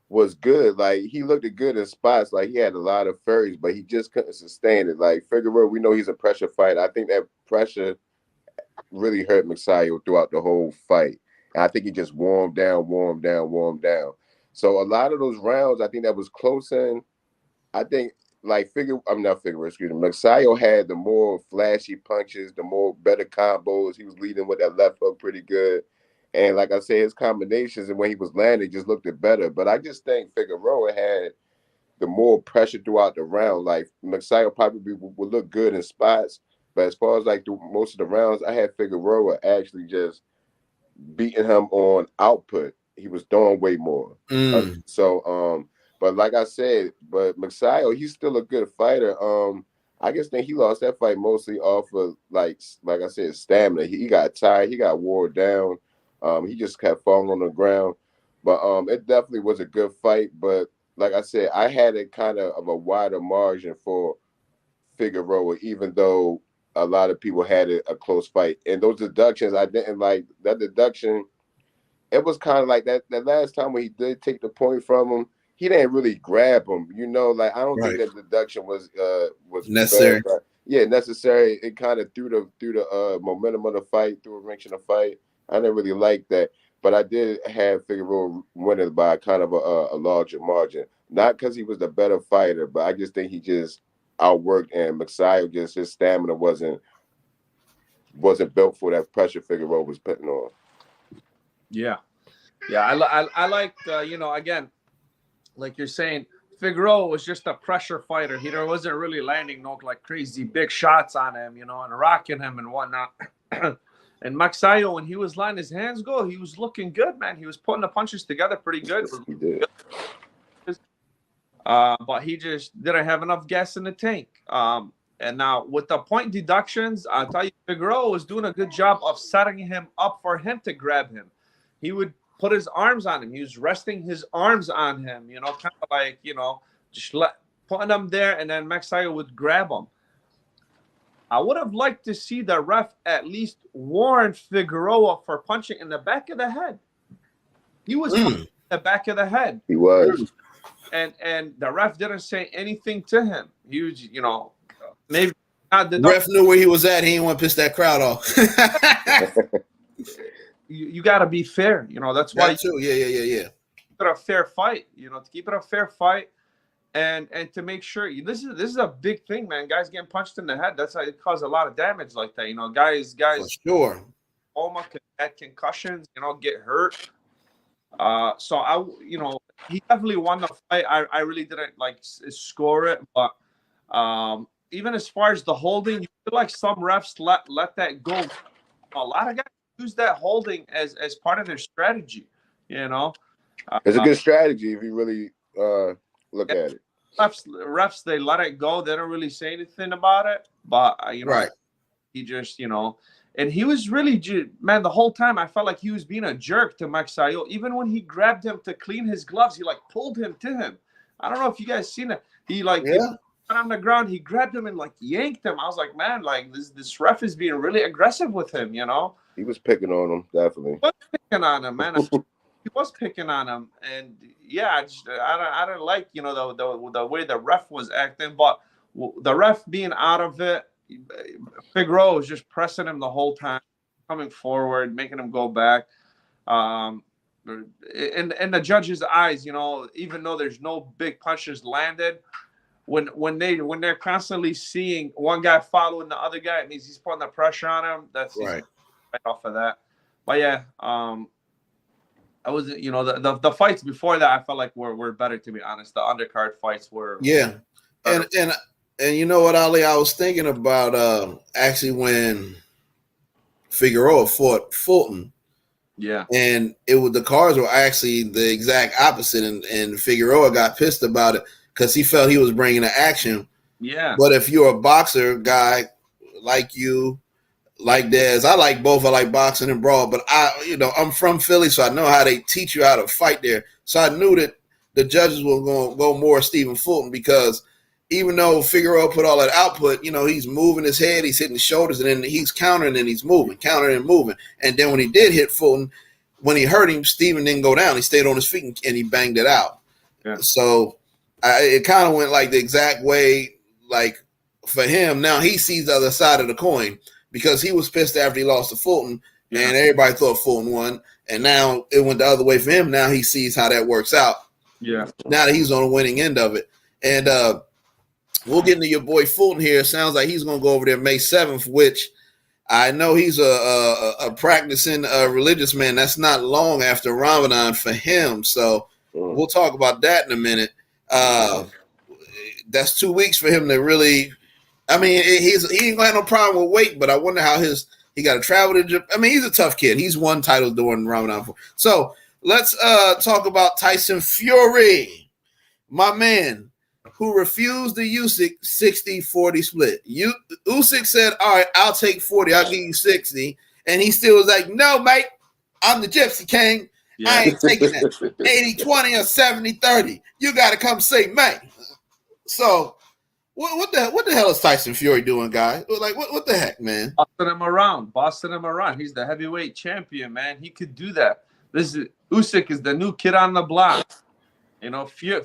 was good. Like he looked good in spots. Like he had a lot of furries, but he just couldn't sustain it. Like Figueroa, we know he's a pressure fighter. I think that pressure really hurt Magsayo throughout the whole fight. And I think he just warmed down. So a lot of those rounds, I think that was close in. I think like Magsayo had the more flashy punches, the more better combos. He was leading with that left hook pretty good. And like I said, his combinations and when he was landing just looked better. But I just think Figueroa had the more pressure throughout the round. Like Magsayo probably would look good in spots. But as far as like most of the rounds, I had Figueroa actually just beating him on output. He was doing way more. But like I said, but Magsayo, he's still a good fighter. I just think he lost that fight mostly off of like I said, stamina. He got tired, he got wore down. He just kept falling on the ground. But it definitely was a good fight. But like I said, I had it kind of a wider margin for Figueroa, even though a lot of people had it a close fight. And those deductions, I didn't like that deduction. It was kind of like that last time when he did take the point from him. He didn't really grab him, like I don't think that deduction was necessary. Bad, necessary. It kind of threw the momentum of the fight, threw a wrench in the fight. I didn't really like that, but I did have Figueroa winning by kind of a larger margin. Not because he was the better fighter, but I just think he just outworked, and Magsayo just his stamina wasn't built for that pressure Figueroa was putting on. Yeah. I liked again. Like you're saying, Figueroa was just a pressure fighter. He wasn't really landing no like crazy big shots on him, and rocking him and whatnot. And Magsayo, when he was letting his hands go, he was looking good, man. He was putting the punches together pretty good. He did. But he just didn't have enough gas in the tank. And now with the point deductions, I'll tell you, Figueroa was doing a good job of setting him up for him to grab him. He would put his arms on him. He was resting his arms on him, kind of like, just putting him there, and then Magsayo would grab him. I would have liked to see the ref at least warn Figueroa for punching in the back of the head. He was punching in the back of the head. He was. And the ref didn't say anything to him. He was, maybe not the ref knew where he was at. He didn't want to piss that crowd off. You got to be fair, That's why. Too. Yeah. Keep it a fair fight, to keep it a fair fight, and to make sure this is a big thing, man. Guys getting punched in the head, that's how it causes a lot of damage like that. Guys. For sure. Almost had concussions, get hurt. So he definitely won the fight. I really didn't like score it, but even as far as the holding, you feel like some refs let that go. A lot of guys use that holding as part of their strategy, It's a good strategy if you really look at it. Refs, they let it go. They don't really say anything about it, but right. He just and he was really, man, the whole time I felt like he was being a jerk to Magsayo. Even when he grabbed him to clean his gloves, he like pulled him to him. I don't know if you guys seen it. He on the ground, he grabbed him and like yanked him. I was like, man, like this ref is being really aggressive with him, He was picking on him, definitely. He was picking on him, man. He was picking on him, and yeah, I don't like the way the ref was acting, but the ref being out of it, Figueroa was just pressing him the whole time, coming forward, making him go back. In the judge's eyes, even though there's no big punches landed, when they're constantly seeing one guy following the other guy, it means he's putting the pressure on him. That's right off of that. But yeah, I was the fights before that I felt like were better, to be honest. The undercard fights were better. And you know what, Ali, I was thinking about actually when Figueroa fought Fulton. Yeah. And the cards were actually the exact opposite, and Figueroa got pissed about it because he felt he was bringing the action. Yeah. But if you're a boxer guy, like you, like Dez. I like both. I like boxing and brawl, but I'm from Philly, so I know how they teach you how to fight there. So I knew that the judges were going to go more Stephen Fulton because even though Figueroa put all that output, he's moving his head, he's hitting the shoulders, and then he's countering and he's moving, countering and moving. And then when he did hit Fulton, when he hurt him, Stephen didn't go down. He stayed on his feet and he banged it out. Yeah. So it kind of went like the exact way, like for him. Now he sees the other side of the coin because he was pissed after he lost to Fulton, and everybody thought Fulton won. And now it went the other way for him. Now he sees how that works out. Yeah. Now that he's on the winning end of it. And we'll get into your boy Fulton here. It sounds like he's going to go over there May 7th, which I know he's a practicing religious man. That's not long after Ramadan for him. So we'll talk about that in a minute. That's 2 weeks for him to really – I mean, he ain't going to have no problem with weight, but I wonder how he got to travel to Japan. I mean, he's a tough kid. He's won titles during Ramadan. So let's talk about Tyson Fury, my man, who refused the Usyk 60-40 split. Usyk said, all right, I'll take 40. I'll give you 60. And he still was like, no, mate, I'm the Gypsy King. Yeah. I ain't taking that 80-20 or 70-30. You got to come see me. So what the hell is Tyson Fury doing, guys? Like, what the heck, man? Bossing him around. He's the heavyweight champion, man. He could do that. Usyk is the new kid on the block.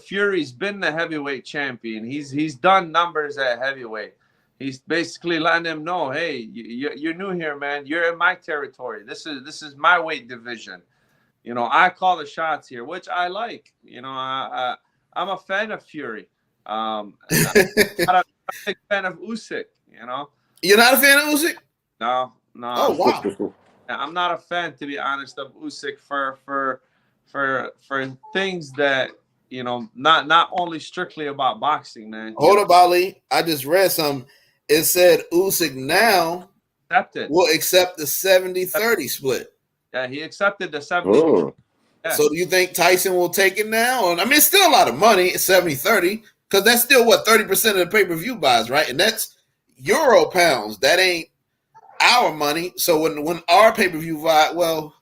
Fury's been the heavyweight champion. He's done numbers at heavyweight. He's basically letting him know, hey, you're new here, man. You're in my territory. This is my weight division. I call the shots here, which I like. I'm a fan of Fury. I'm not a big fan of Usyk. You're not a fan of Usyk? No. Oh wow. I'm not a fan, to be honest, of Usyk for things that not only strictly about boxing, man. Hold up, Ali. I just read something. It said Usyk now will accept the 70-30 split. Yeah, he accepted the 70. Oh. Yeah. So do you think Tyson will take it now? I mean, it's still a lot of money. It's 70-30 because that's still 30% of the pay-per-view buys, right? And that's Euro pounds. That ain't our money. So when our pay-per-view buy, well,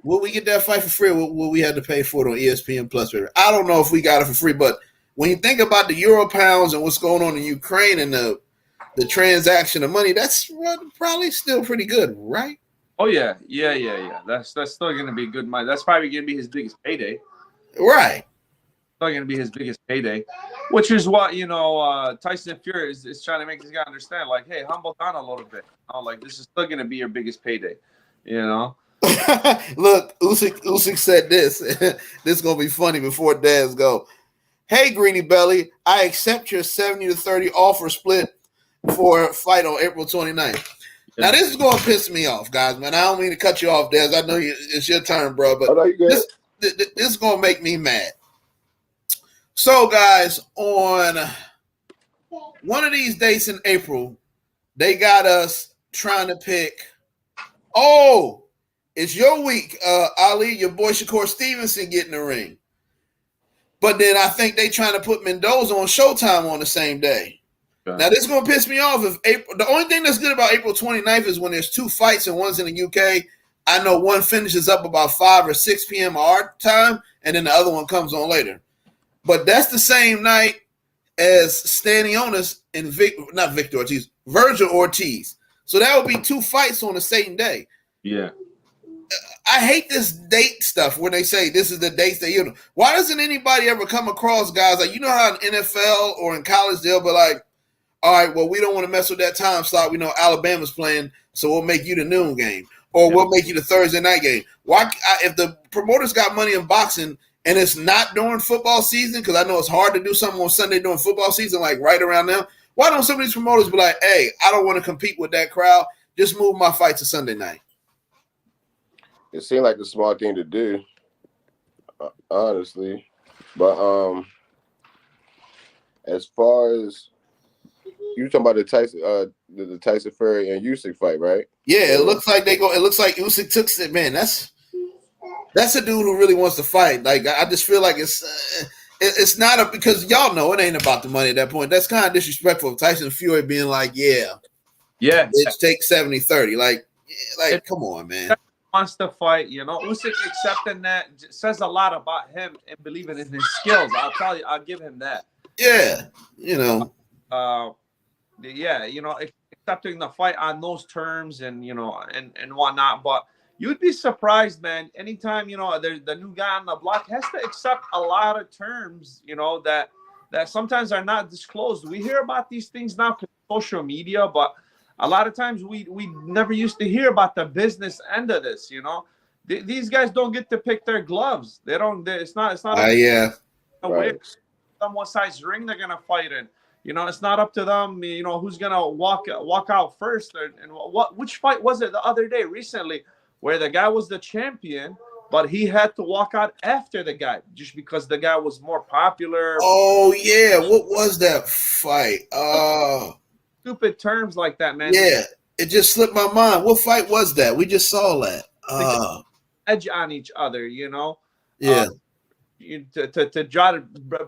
will we get that fight for free, or will we have to pay for it on ESPN Plus? I don't know if we got it for free, but when you think about the Euro pounds and what's going on in Ukraine and the transaction of money, that's probably still pretty good, right? Oh yeah. That's still going to be good money. That's probably going to be his biggest payday, right? Still going to be his biggest payday, which is what Tyson Fury is trying to make this guy understand. Like, hey, humble down a little bit. Like, this is still going to be your biggest payday, Look, Usyk said this. This is gonna be funny before Daz go. Hey, Greeny Belly, I accept your 70-30 offer split for a fight on April 29th. Yeah. Now, this is gonna piss me off, guys, man. I don't mean to cut you off, Daz. I know it's your turn, bro, but this is gonna make me mad. So, guys, on one of these dates in April, they got us trying to pick. Oh, it's your week, Ali. Your boy Shakur Stevenson getting the ring. But then I think they trying to put Mendoza on Showtime on the same day. Okay. Now, this is going to piss me off. The only thing that's good about April 29th is when there's two fights and one's in the UK. I know one finishes up about 5 or 6 p.m. our time, and then the other one comes on later. But that's the same night as Stanionis and Virgil Ortiz. So that would be 2 fights on the same day. Yeah. I hate this date stuff when they say this is the dates that Why doesn't anybody ever come across guys like, how in NFL or in college they'll be like, all right, well, we don't want to mess with that time slot. We know Alabama's playing, so we'll make you the noon game, or we'll make you the Thursday night game. Why, if the promoters got money in boxing and it's not during football season, because I know it's hard to do something on Sunday during football season, like right around now. Why don't some of these promoters be like, hey, I don't want to compete with that crowd. Just move my fight to Sunday night. It seemed like the smart thing to do, honestly. But as far as you talking about the Tyson Fury and Usyk fight, right? Yeah, it looks like It looks like Usyk took it. Man, that's a dude who really wants to fight. Like, I just feel like it's not because y'all know it ain't about the money at that point. That's kind of disrespectful of Tyson Fury being like, yeah, Yeah, It takes 70-30. Like It- come on, man. wants to fight. You know, Usyk accepting that says a lot about him and believing in his skills. I'll tell you, I'll give him that. Yeah, you know. Yeah, you know, accepting the fight on those terms and you know and whatnot. But you'd be surprised, man. Anytime you know there's the new guy on the block has to accept a lot of terms, you know, that sometimes are not disclosed. We hear about these things now because social media, but a lot of times we never used to hear about the business end of this. You know, these guys don't get to pick their gloves. They don't. It's not. Yeah. Right. What size ring they're gonna fight in. You know, it's not up to them. You know, who's gonna walk out first, and which fight was it the other day recently where the guy was the champion, but he had to walk out after the guy just because the guy was more popular. Oh yeah, what was that fight? Stupid terms like that, man. Yeah, it just slipped my mind. What fight was that? We just saw that. Edge on each other, you know. Yeah. To try to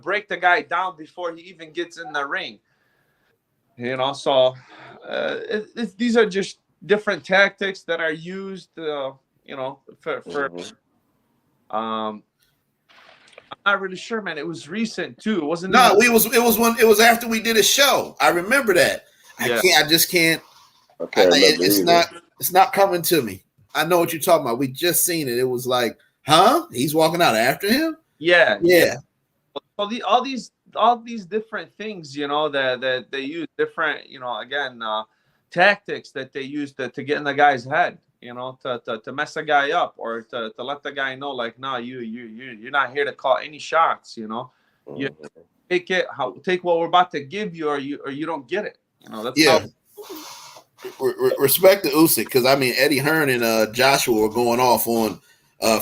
break the guy down before he even gets in the ring. You know, so these are just different tactics that are used, you know, for I'm not really sure, man. It was recent too. It wasn't. No, it was after we did a show. I remember that. Yeah. I just can't. Okay, It's not coming to me. I know what you're talking about. We just seen it. It was like, huh? He's walking out after him? Yeah. So all these different things, you know, that they use different, you know, again, tactics that they use to get in the guy's head, you know, to mess a guy up or to let the guy know, like, no, you're not here to call any shots, you know. You take what we're about to give you, or you don't get it. You know, that's respect to Usyk, because I mean Eddie Hearn and Joshua were going off on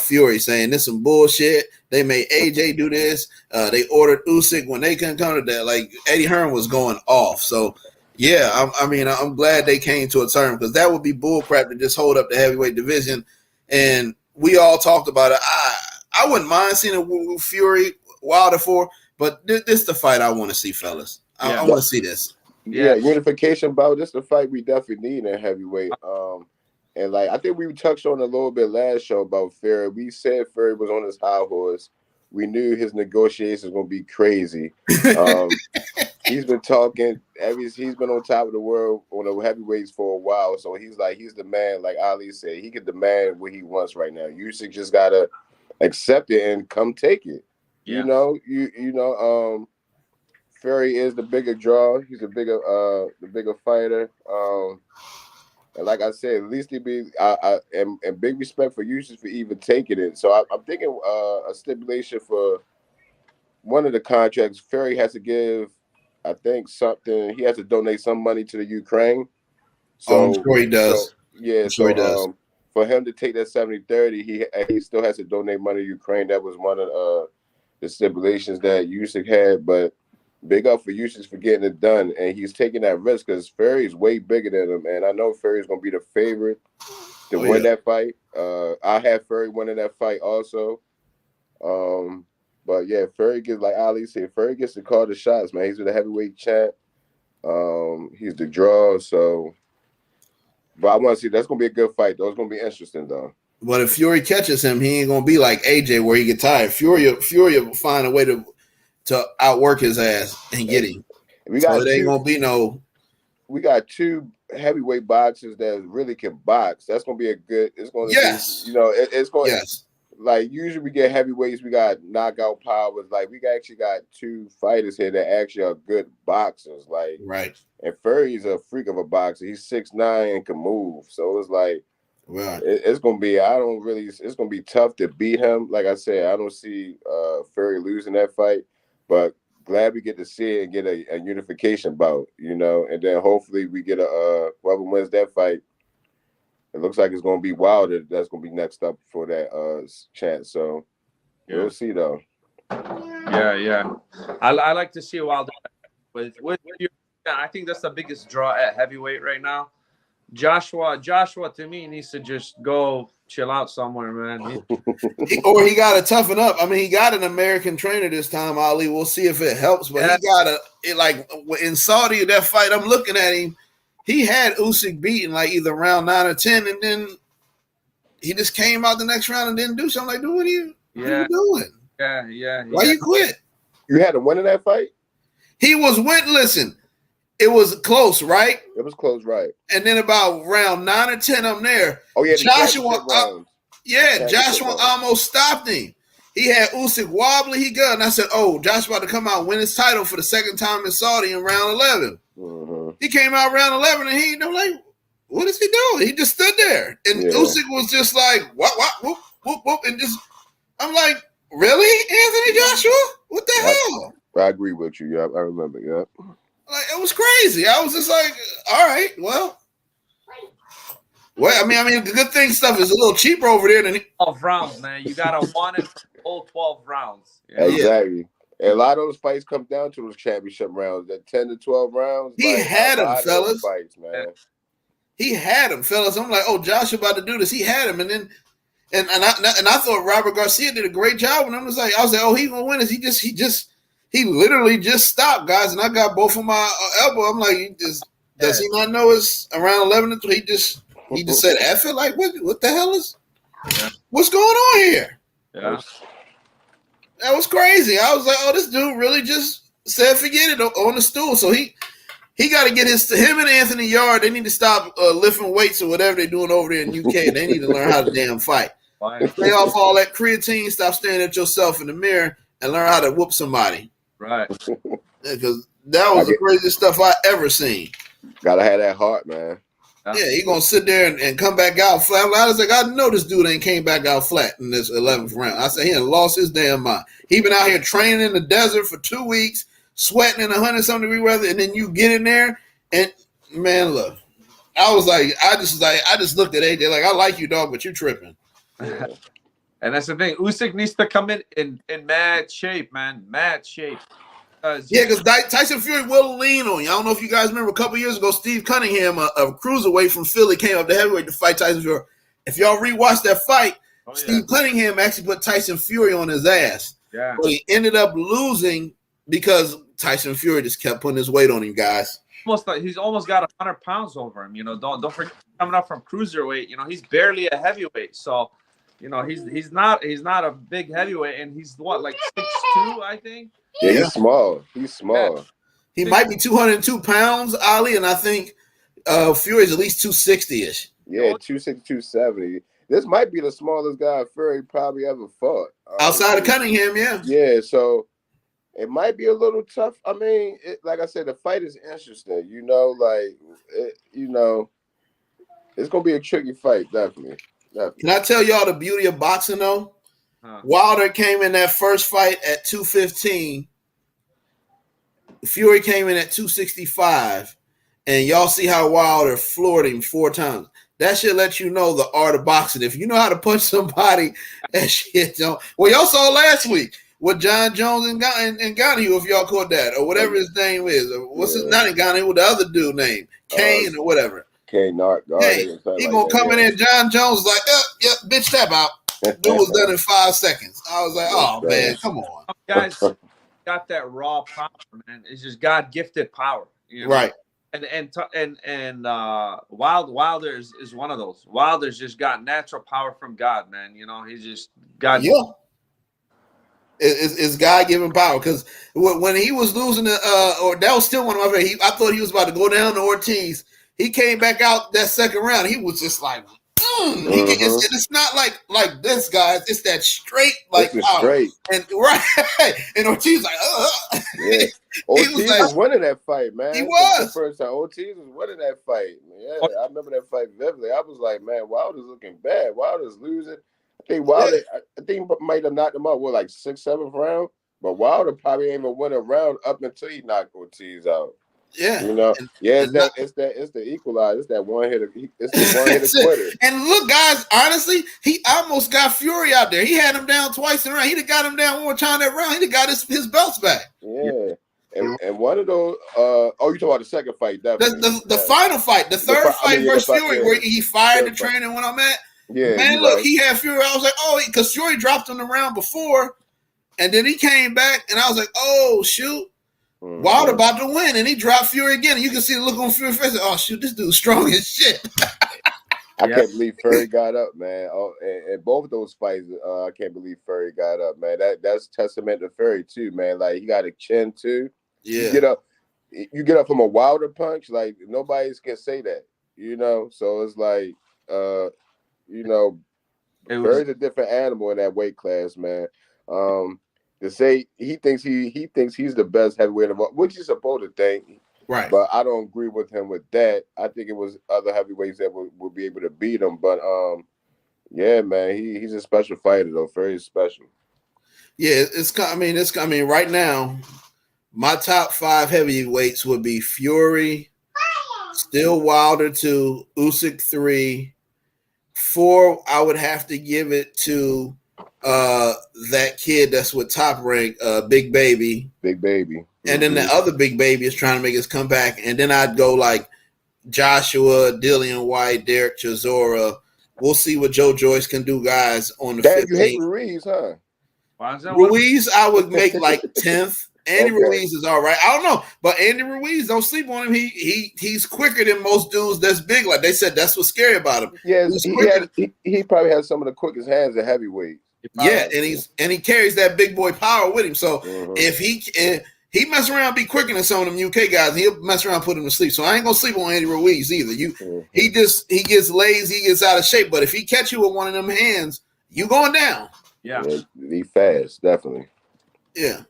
Fury, saying this some bullshit. They made AJ do this. They ordered Usyk when they couldn't come to that. Like Eddie Hearn was going off. So yeah, I'm glad they came to a term, because that would be bullcrap to just hold up the heavyweight division. And we all talked about it. I wouldn't mind seeing a Fury Wilder 4, but this is the fight I want to see, fellas. I want to see this. Yeah, unification bout. This is the fight we definitely need in heavyweight. And like I think we touched on a little bit last show about Fury. We said Fury was on his high horse. We knew his negotiations were gonna be crazy. He's been talking. He's been on top of the world on the heavyweights for a while. So he's the man. Like Ali said, he can demand what he wants right now. Usyk just gotta accept it and come take it. Yeah. You know. Fury is the bigger draw. He's the bigger fighter. And like I said, at least he be and big respect for Usyk for even taking it. So I'm thinking a stipulation for one of the contracts. Fury has to give, I think, something. He has to donate some money to the Ukraine. So I'm sure he does. He does. For him to take that 70-30, he still has to donate money to Ukraine. That was one of the stipulations that Usyk had, but. Big up for Usyk for getting it done, and he's taking that risk because Fury's way bigger than him, and I know Fury's going to be the favorite to win that fight. I have Fury winning that fight also. But yeah, Fury gets, like Ali said, Fury gets to call the shots, man. He's the heavyweight champ. He's the draw, so. But I want to see, that's going to be a good fight, though. It's going to be interesting, though. But if Fury catches him, he ain't going to be like AJ where he get tired. Fury will find a way to outwork his ass and get him. It ain't gonna be no. We got two heavyweight boxers that really can box. That's gonna be a good. It's gonna. Yes. Be, it's going. Yes. Like usually we get heavyweights. We got knockout powers. Like we actually got two fighters here that actually are good boxers. Like right. And Fury's a freak of a boxer. He's 6'9" and can move. So it's like. Right. It's gonna be. It's gonna be tough to beat him. Like I said, I don't see Fury losing that fight. But glad we get to see it and get a unification bout, and then hopefully we get whoever wins that fight. It looks like it's going to be Wilder. That's going to be next up for that chance. So we'll see though. Yeah. I like to see Wilder with you. I think that's the biggest draw at heavyweight right now. Joshua to me needs to just go chill out somewhere, man. Or he got to toughen up. I mean, he got an American trainer this time, Ali. We'll see if it helps. But he got to, like in Saudi, that fight, I'm looking at him. he had Usyk beaten like either round 9 or 10, and then he just came out the next round and didn't do something. Like, dude, what are you doing? Yeah. Why you quit? You had him winning that fight? He was win. Listen, it was close, right? It was close, right? And then about round 9 or 10, I'm there. Oh yeah, Joshua. Yeah, Joshua almost stopped him. He had Usyk wobbly. He good, and I said, "Oh, Joshua about to come out and win his title for the second time in Saudi in round 11." Mm-hmm. He came out round 11, and I'm like, "What is he doing?" He just stood there, and Usyk was just like, "What, whoop, whoop, whoop," and just, I'm like, "Really, Anthony Joshua? What the hell?" I agree with you. Yeah, I remember. Yeah, like it was crazy. I was just like, "All right, well." Well, I mean, the good thing stuff is a little cheaper over there than 12 rounds, man. You gotta want it for the whole 12 rounds. Exactly. And a lot of those fights come down to those championship rounds, that 10 to 12 rounds. He had them, fellas. Fights, man. He had him, fellas. I'm like, oh, Josh about to do this. He had him, and then, and I thought Robert Garcia did a great job. And I was like, oh, he gonna win this. He literally just stopped, guys. And I got both of my elbow. I'm like, does he not know it's around 11 to 3? He just said, F it. Like, what the hell is, what's going on here? Yeah. That was crazy. I was like, oh, this dude really just said forget it on the stool. So he got to get him and Anthony Yard, they need to stop lifting weights or whatever they're doing over there in UK. They need to learn how to damn fight. Lay off all that creatine, stop staring at yourself in the mirror, and learn how to whoop somebody. Right. Because that was the craziest stuff I ever seen. Gotta have that heart, man. Yeah, he gonna sit there and come back out flat. I was like, I know this dude ain't came back out flat in this 11th round. I said he had lost his damn mind. He been out here training in the desert for 2 weeks, sweating in 100-something degree weather, and then you get in there and man, look, I just looked at AJ like, I like you, dog, but you tripping. And that's the thing. Usyk needs to come in mad shape, man. Mad shape. Because Tyson Fury will lean on you. I don't know if you guys remember a couple years ago, Steve Cunningham, a cruiserweight from Philly, came up to heavyweight to fight Tyson Fury. If y'all rewatch that fight, Steve Cunningham actually put Tyson Fury on his ass. Yeah. But he ended up losing because Tyson Fury just kept putting his weight on him, guys. He's almost got 100 pounds over him. You know, don't forget coming up from cruiserweight. You know, he's barely a heavyweight. So, you know, he's not a big heavyweight, and he's what, like 6'2", I think. Yeah, he's small. Yeah. He might be 202 pounds, Ali, and I think Fury's at least 260-ish. Yeah, 260, 270. This might be the smallest guy Fury probably ever fought. Outside of Cunningham, yeah. Yeah, so it might be a little tough. I mean, like I said, the fight is interesting. You know, it's going to be a tricky fight, definitely. Can I tell y'all the beauty of boxing, though? Wilder came in that first fight at 215. Fury came in at 265. And y'all see how Wilder floored him 4 times. That should let you know the art of boxing. If you know how to punch somebody, that shit don't. Well, y'all saw last week with John Jones and Ngannou, if y'all caught that, or whatever his name is. Or what's his not Ngannou, what the other dude name? Kane or whatever. Kane Nark. Hey, he gonna come in there. John Jones is like, yeah, bitch, tap out. Dude was done in 5 seconds. I was like, oh man, come on. Guys got that raw power, man. It's just God gifted power. You know? Right. And Wilder is one of those. Wilder's just got natural power from God, man. You know, he's just God. Yeah. It's God given power, because when he was losing or that was still one of my favorites. I thought he was about to go down to Ortiz. He came back out that second round. He was just like, it's not like this, guys. It's that straight power. Straight. And and Ortiz like, Yeah. Ortiz was winning that fight, man. He was. The first time Ortiz was winning that fight. Yeah, I remember that fight vividly. I was like, man, Wilder's looking bad. Wilder's losing. I think Wilder, might have knocked him out with like 6th, 7th round, but Wilder probably ain't even win a round up until he knocked Ortiz out. Yeah, you know, it's the equalizer. It's that one hitter. It's the one hitter quitter. And look, guys, honestly, he almost got Fury out there. He had him down twice in a round. He'd have got him down one more time that round. He'd have got his belts back. Yeah. And one of those, you talking about the second fight, definitely. The final fight, the third fight versus Fury, where he fired the trainer when I'm at. Yeah, man, look, he had Fury. I was like, oh, because Fury dropped him the round before, and then he came back, and I was like, oh, shoot. Wilder about to win, and he dropped Fury again. And you can see the look on Fury's face. Oh shoot, this dude's strong as shit. I can't believe Fury got up, man. Oh, and both of those fights, I can't believe Fury got up, man. That's testament to Fury too, man. Like he got a chin too. Yeah. You get up from a Wilder punch, like nobody can say that, you know. So it's like, you know, Fury's a different animal in that weight class, man. To say he thinks he's the best heavyweight of all, which he's supposed to think. Right. But I don't agree with him with that. I think it was other heavyweights that would be able to beat him. But yeah, man, he's a special fighter though, very special. Yeah, I mean, right now, my top 5 heavyweights would be Fury, still Wilder 2, Usyk 3, 4. I would have to give it to that kid that's with Top Rank, Big Baby. Big Baby. And then the other Big Baby is trying to make his comeback. And then I'd go like Joshua, Dillian White, Derek Chisora. We'll see what Joe Joyce can do, guys, on the 15th. You hate Ruiz, huh? Ruiz, I would make like 10th. Andy Ruiz is all right. I don't know, but Andy Ruiz, don't sleep on him. He's quicker than most dudes that's big. Like they said, that's what's scary about him. Yeah, he probably has some of the quickest hands at heavyweight. Yeah, and he carries that big boy power with him. So if he mess around, be quicker than some of them UK guys, and he'll mess around, put him to sleep. So I ain't gonna sleep on Andy Ruiz either. He gets lazy, he gets out of shape. But if he catch you with one of them hands, you going down. Yeah, he fast, definitely. Yeah.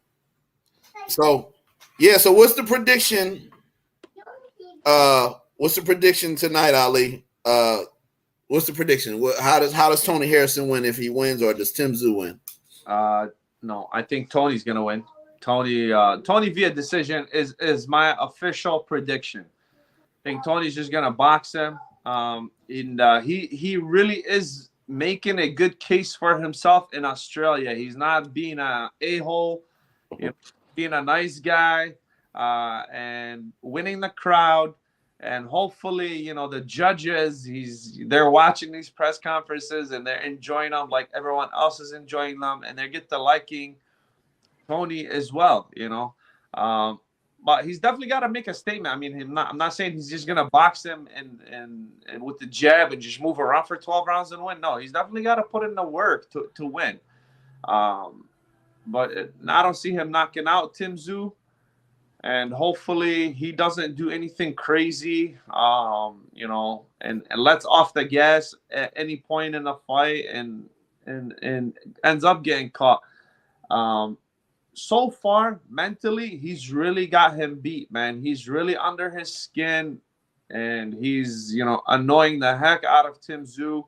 So what's the prediction? What's the prediction tonight, Ali? What's the prediction? How does Tony Harrison win if he wins, or does Tim Tszyu win? No, I think Tony's gonna win. Tony via decision is my official prediction. I think Tony's just gonna box him. And he really is making a good case for himself in Australia. He's not being a a-hole, being a nice guy, and winning the crowd. And hopefully, the judges, they're watching these press conferences and they're enjoying them like everyone else is enjoying them, and they get to liking Tony as well, but he's definitely got to make a statement. I mean, I'm not saying he's just gonna box him and with the jab and just move around for 12 rounds and win. No, he's definitely got to put in the work to win. But I don't see him knocking out Tim Tszyu, and hopefully he doesn't do anything crazy, and lets off the gas at any point in the fight and ends up getting caught. So far, mentally, he's really got him beat, man. He's really under his skin, and he's, annoying the heck out of Tim Tszyu.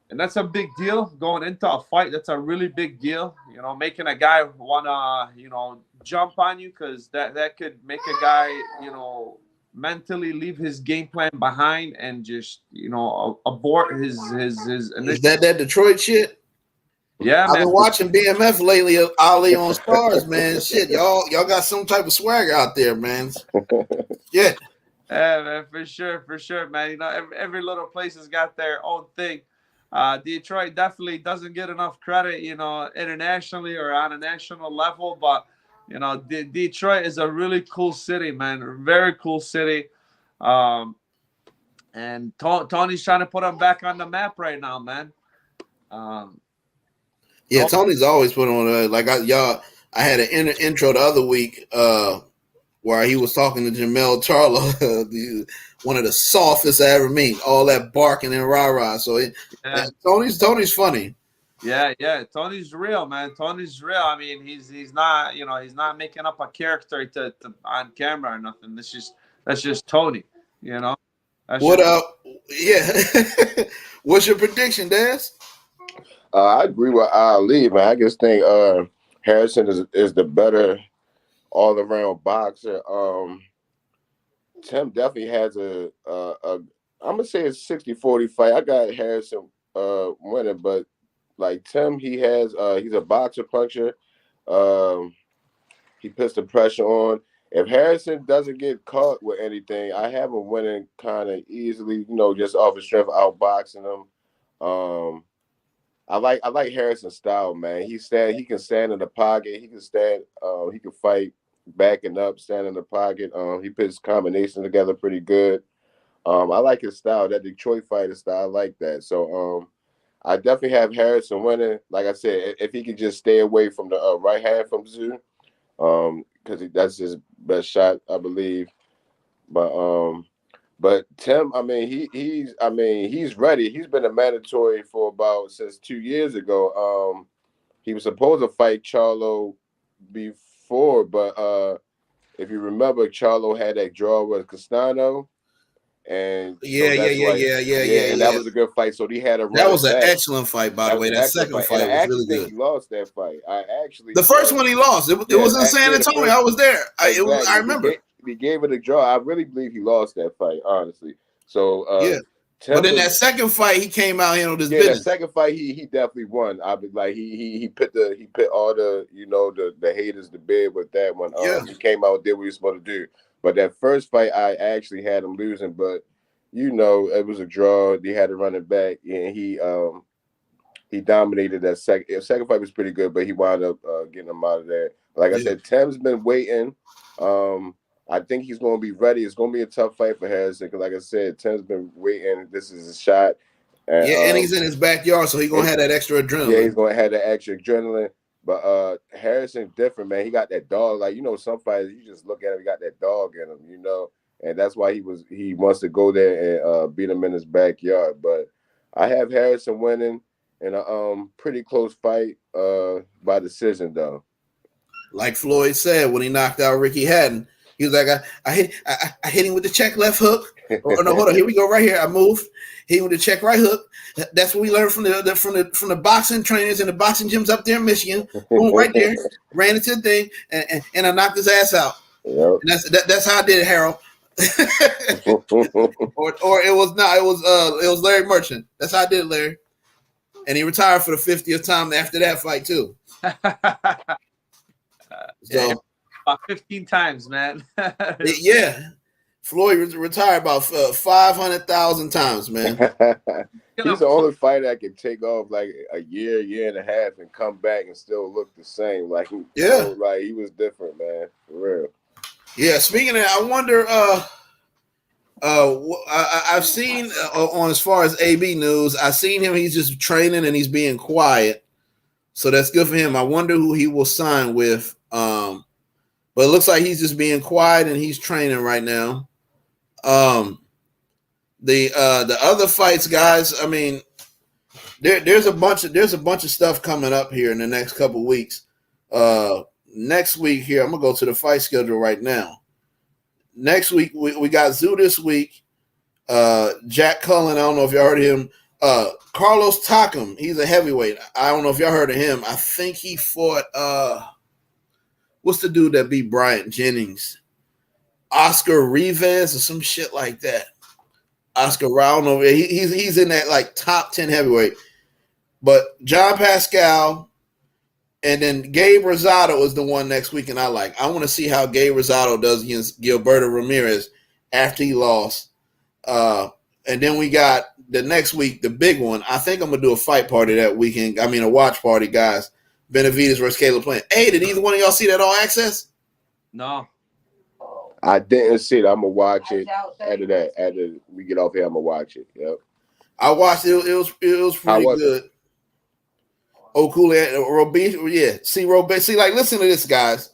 And that's a big deal going into a fight. That's a really big deal, making a guy want to, jump on you, because that could make a guy, mentally leave his game plan behind and just, abort his Is that Detroit shit? Yeah, I've been watching BMF lately, Ali on Stars, man. Shit, y'all got some type of swag out there, man. Yeah. Yeah, man, for sure, man. Every little place has got their own thing. Detroit definitely doesn't get enough credit, internationally or on a national level, but Detroit is a really cool city, man. Very cool city. And Tony's trying to put them back on the map right now, man. Yeah, Tony's always put on I had an intro the other week where he was talking to Jamel Charlo, one of the softest I ever meet. All that barking and rah-rah. So Tony's funny. Yeah, Tony's real, man. Tony's real. I mean, he's not, he's not making up a character to on camera or nothing. That's just Tony, What up? Yeah. What's your prediction, Daz? I agree with Ali, man. I just think Harrison is the better all-around boxer. Tim definitely has a I'm gonna say a 60-40 fight. I got Harrison winning, but like Tim, he's a boxer puncher. He puts the pressure on. If Harrison doesn't get caught with anything, I have him winning kind of easily, just off his strength, outboxing him. I like Harrison's style, man. He can stand in the pocket. He can stand. He can fight backing up, standing in the pocket. He puts combinations together pretty good. I like his style, that Detroit fighter style. I like that. So I definitely have Harrison winning. Like I said, if he could just stay away from the right hand from Zoo, because that's his best shot, I believe. But Tim, I mean, he's ready. He's been a mandatory for about since 2 years ago. He was supposed to fight Charlo before, but if you remember, Charlo had that draw with Castano. And Yeah. And that was a good fight. So he had a run. That was an back. excellent fight, by the way. That second fight and I was really good. He lost that fight. The first one he lost. It was in San Antonio. I was there. I remember. He gave it a draw. I really believe he lost that fight, honestly. So yeah. But in that second fight, he came out and handled his business. That second fight, he definitely won. I was like, he put all the the haters to bed with that one. He came out and did what he was supposed to do. But that first fight, I actually had him losing, but it was a draw. He had to run it back, and he dominated that second. The second fight was pretty good, but he wound up getting him out of there. Like I said, Tim's been waiting. I think he's going to be ready. It's going to be a tough fight for Harrison because, like I said, Tim's been waiting. This is a shot. And he's in his backyard, so he's going to have that extra adrenaline. Yeah, he's going to have that extra adrenaline. But Harrison's different, man. He got that dog. Like, some fighters, you just look at him, he got that dog in him, And that's why he wants to go there and beat him in his backyard. But I have Harrison winning in a pretty close fight by decision, though. Like Floyd said when he knocked out Ricky Hatton, he was like, I hit him with the check left hook. Oh no, hold on, here we go, right here. I move. Hit him with the check right hook. That's what we learned from the boxing trainers and the boxing gyms up there in Michigan. Boom, right there, ran into the thing, and I knocked his ass out. Yep. And that's how I did it, Harold. or it was not. It was Larry Merchant. That's how I did it, Larry. And he retired for the 50th time after that fight too. So about 15 times, man. Yeah. Floyd retired about 500,000 times, man. He's the only fighter that can take off like a year and a half and come back and still look the same. Like he was different, man. For real. Yeah. Speaking of that, I wonder. I've seen on as far as AB news, I've seen him. He's just training and he's being quiet, so that's good for him. I wonder who he will sign with. But it looks like he's just being quiet and he's training right now. The other fights, guys. I mean, there's a bunch of stuff coming up here in the next couple of weeks. Next week here, I'm gonna go to the fight schedule right now. Next week we got Zoo this week. Jack Cullen. I don't know if y'all heard of him. Carlos Takam. He's a heavyweight. I don't know if y'all heard of him. I think he fought. What's the dude that beat Bryant Jennings? Oscar Rivas or some shit like that. Oscar, I don't know. He's in that like top 10 heavyweight. But John Pascal and then Gabe Rosado is the one next week, and I want to see how Gabe Rosado does against Gilberto Ramirez after he lost. And then we got the next week, the big one. I think I'm going to do a fight party that weekend. I mean, a watch party, guys. Benavidez versus Caleb Plant. Hey, did either one of y'all see that All Access? No. I didn't see it. I'm going to watch it after that. After we get off here, I'm going to watch it. Yep. I watched it. It was pretty good. Oh, cool. Robeisy, yeah. See, listen to this, guys.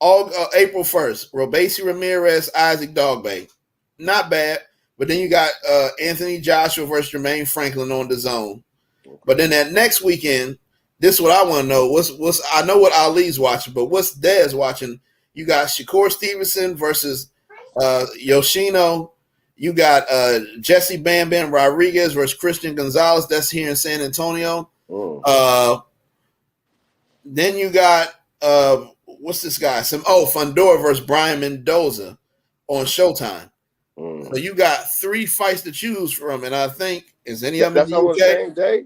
All April 1st, Robeisy Ramirez, Isaac Dogboe. Not bad. But then you got Anthony Joshua versus Jermaine Franklin on the zone. But then that next weekend, this is what I want to know. I know what Ali's watching, but what's Dez watching? You got Shakur Stevenson versus Yoshino. You got Jesse Bam Bam Rodriguez versus Christian Gonzalez. That's here in San Antonio. Then you got what's this guy? Fundora versus Brian Mendoza on Showtime. So you got 3 fights to choose from, and I think is any of them in the UK? Same day?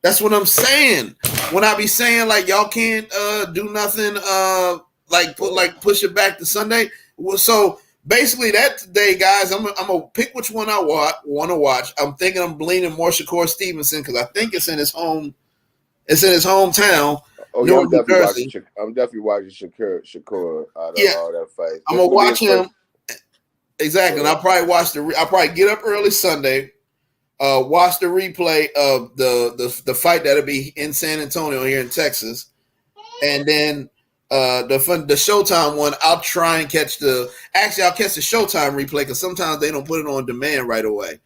That's what I'm saying. When I be saying like y'all can't do nothing, push it back to Sunday. So basically that day, guys, I'm gonna pick which one I want to watch. I'm thinking I'm leaning more Shakur Stevenson because I think it's in his home. It's in his hometown. Oh yeah, Newark, New Jersey. I'm definitely watching Shakur out of Yeah, all that fight. I'm This gonna gonna be watch his first. him exactly. And I'll probably I'll probably get up early Sunday, watch the replay of the fight that'll be in San Antonio here in Texas, and then the Showtime one. I'll try and catch I'll catch the Showtime replay because sometimes they don't put it on demand right away.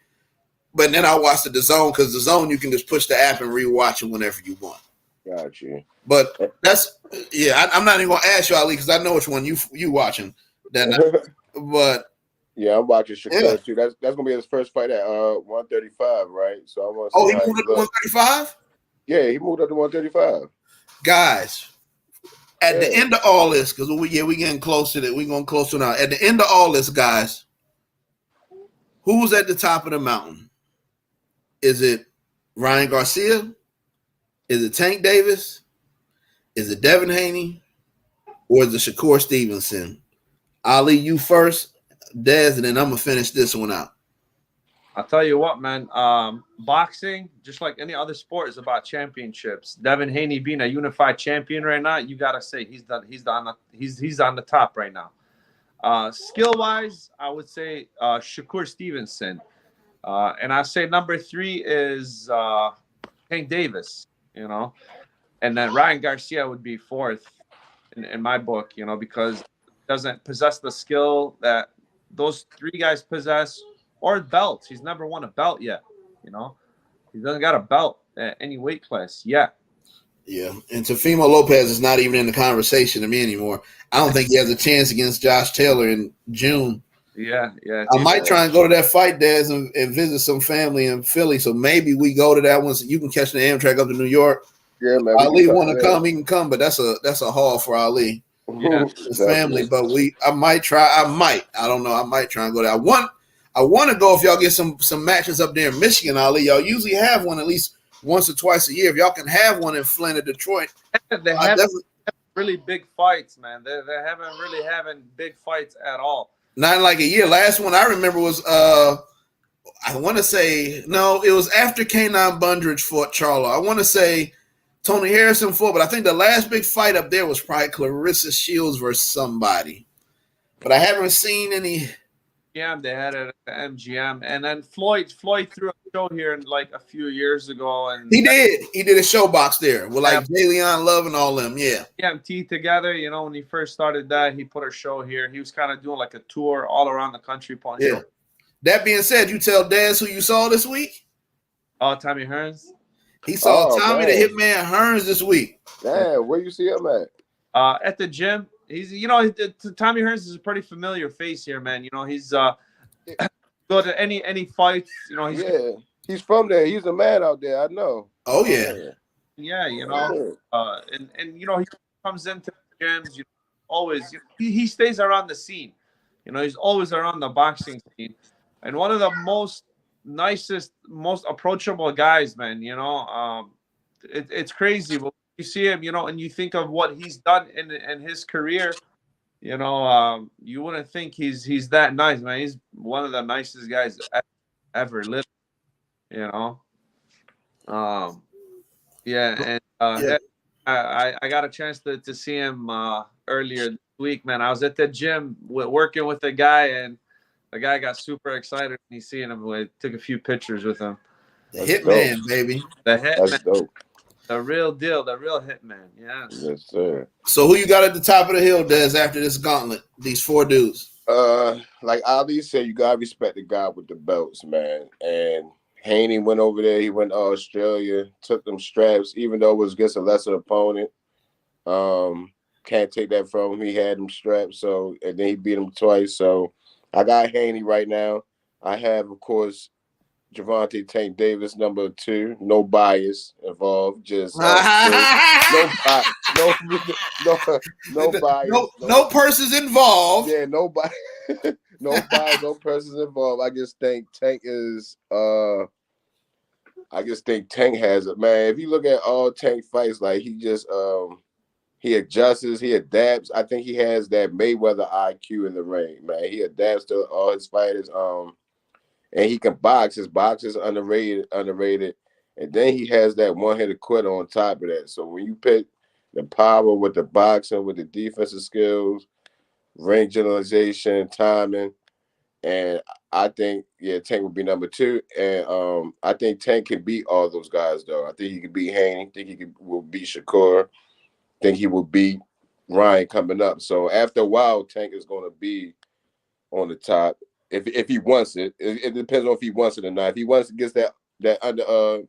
But then I'll watch the DAZN because the DAZN you can just push the app and rewatch it whenever you want. Got you. But I'm not even gonna ask you, Ali, because I know which one you watching that night. But yeah, I'm watching Shakur too. That's gonna be his first fight at 135, right? So I want to see he moved up to 135. Yeah, he moved up to 135. Guys, at the end of all this, because we getting close to that. We're going close to now. At the end of all this, guys, who's at the top of the mountain? Is it Ryan Garcia? Is it Tank Davis? Is it Devin Haney? Or is it Shakur Stevenson? Ali, you first, Dez, and then I'm gonna finish this one out. I'll tell you what, man. Boxing, just like any other sport, is about championships. Devin Haney being a unified champion right now, you gotta say he's on the top right now. Skill wise, I would say Shakur Stevenson, and I say number 3 is Tank Davis. You know, and then Ryan Garcia would be 4th in my book. You know, because he doesn't possess the skill that those 3 guys possess. Or belts. He's never won a belt yet. You know, he doesn't got a belt at any weight class yet. Yeah, and Teofimo Lopez is not even in the conversation to me anymore. I don't think he has a chance against Josh Taylor in June. Yeah. I might try and go to that fight, Dez, and visit some family in Philly. So maybe we go to that one. So you can catch the Amtrak up to New York. Yeah, man. Ali want to come, he can come, but that's a haul for Ali. Yeah, his family. But I might try. I don't know. I might try and go there. I want to go if y'all get some matches up there in Michigan, Ali. Y'all usually have one at least once or twice a year. If y'all can have one in Flint or Detroit, they have really big fights, man. They haven't really having big fights at all. Not like a year. Last one I remember was I want to say no, it was after K9 Bundridge fought Charlo. I want to say Tony Harrison fought, but I think the last big fight up there was probably Clarissa Shields versus somebody. But I haven't seen any. Yeah, they had it at the MGM, and then Floyd threw a show here like a few years ago, and he did a show box there with like Jayleon Love and all them. Yeah, EMT together. You know, when he first started that, he put a show here. He was kind of doing like a tour all around the country. Yeah. That being said, you tell Daz who you saw this week? Oh, Tommy Hearns. He saw Tommy the Hitman Hearns this week. Damn, where you see him at? At the gym. He's, you know, Tommy Hearns is a pretty familiar face here, man. You know, he's go to any fights. You know, he's from there. He's a man out there. I know. Oh yeah, you know, and you know, he comes into the gyms. You know, always he stays around the scene. You know, he's always around the boxing scene, and one of the nicest, most approachable guys, man. You know, it's crazy. But you see him, you know, and you think of what he's done in his career, you know, you wouldn't think he's that nice, man. He's one of the nicest guys ever lived, you know. And I got a chance to see him earlier this week, man. I was at the gym working with a guy, and the guy got super excited when he seen him. I took a few pictures with him. The Hitman, baby. The Hitman. That's dope. The real deal, the real Hitman, yes. Yes, sir. So who you got at the top of the hill, Des, after this gauntlet? These 4 dudes. Like Ali said, you gotta respect the guy with the belts, man. And Haney went over there. He went to Australia, took them straps, even though it was against a lesser opponent. Can't take that from him. He had them straps, and then he beat him twice. So I got Haney right now. I have, of course, Gervonta Tank Davis, number 2. No bias involved. Just no bias. No persons involved. Yeah, no bias. No bias. No persons involved. I just think Tank is. I just think Tank has it, man. If you look at all Tank fights, like he just he adjusts, he adapts. I think he has that Mayweather IQ in the ring, man. He adapts to all his fighters. And he can box. His box is underrated. And then he has that one-hitter quitter on top of that. So when you pick the power, with the boxing, with the defensive skills, ring generalization, timing. And I think, yeah, Tank would be number 2. And I think Tank can beat all those guys, though. I think he could beat Haney. I think will beat Shakur. I think he will beat Ryan coming up. So after a while, Tank is going to be on the top if he wants it. It depends on if he wants it or not. If he wants to get that under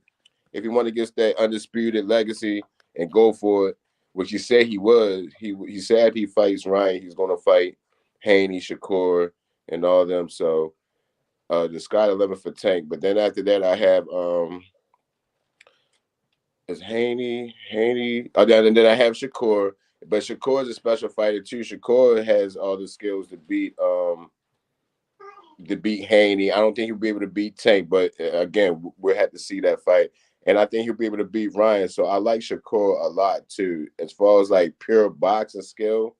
if he wants to get that undisputed legacy and go for it, which he said he was, he said he fights Ryan, he's going to fight Haney, Shakur, and all them. So the sky the limit for Tank. But then after that, I have is Haney. And then I have Shakur. But Shakur is a special fighter too. Shakur has all the skills to beat Haney. I don't think he'll be able to beat Tank, but again, we'll have to see that fight. And I think he'll be able to beat Ryan. So I like Shakur a lot too. As far as like pure boxing skill,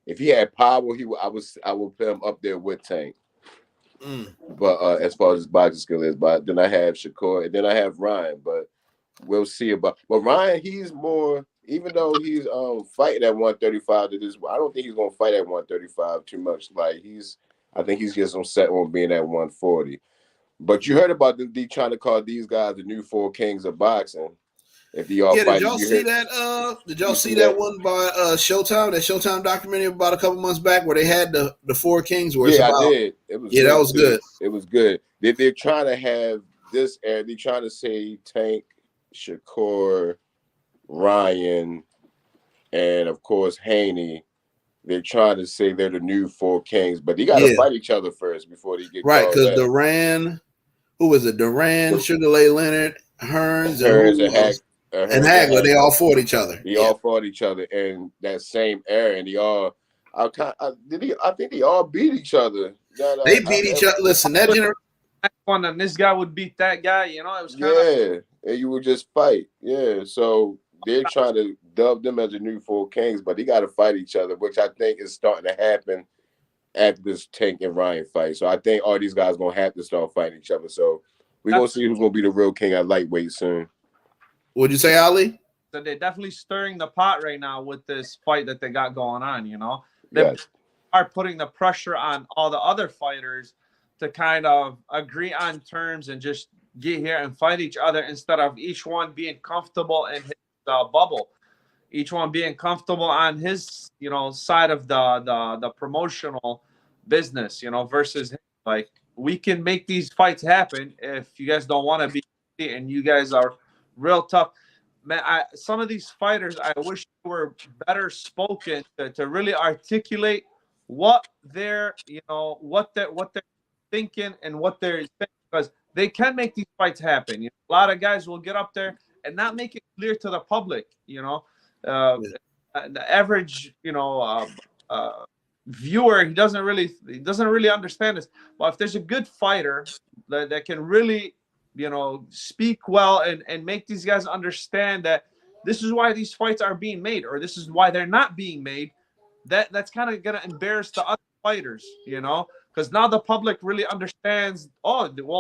if he had power, I would put him up there with Tank. But as far as his boxing skill is, but then I have Shakur, and then I have Ryan. But we'll see about. But Ryan, he's more. Even though he's fighting at 135 to this, I don't think he's gonna fight at 135 too much. Like I think he's just on set on being at 140. But you heard about them trying to call these guys the new 4 kings of boxing. If they all did y'all see that? Did y'all see that one by Showtime? That Showtime documentary about a couple months back where they had the 4 kings. Where I did. It was that was good. It was good. They're trying to have this. They're trying to say Tank, Shakur, Ryan, and of course Haney. They're trying to say they're the new 4 kings, but they got to fight each other first before they get right. Because Duran, who was it? Duran, Sugar Ray Leonard, Hearns, and Hagler, they all fought each other. They all fought each other in that same era, and I think they all beat each other. They beat each other. Listen, that generation. One and this guy would beat that guy. You know, it was kind of and you would just fight. Yeah, so they're trying to dub them as the new 4 kings, but they got to fight each other, which I think is starting to happen after this Tank and Ryan fight. So I think all these guys gonna have to start fighting each other. So we're gonna see who's gonna be the real king at lightweight soon. What'd you say, Ali? So they're definitely stirring the pot right now with this fight that they got going on. You know, they are putting the pressure on all the other fighters to kind of agree on terms and just get here and fight each other instead of each one being comfortable in his bubble, each one being comfortable on his, side of the promotional business, versus like we can make these fights happen if you guys don't want to be, and you guys are real tough. Man, some of these fighters, I wish they were better spoken to really articulate what they're, what they're thinking and what they're saying, because they can make these fights happen. A lot of guys will get up there and not make it clear to the public. The average, viewer, he doesn't really understand this. But if there's a good fighter that can really, speak well and make these guys understand that this is why these fights are being made, or this is why they're not being made, that's kind of gonna embarrass the other fighters, because now the public really understands,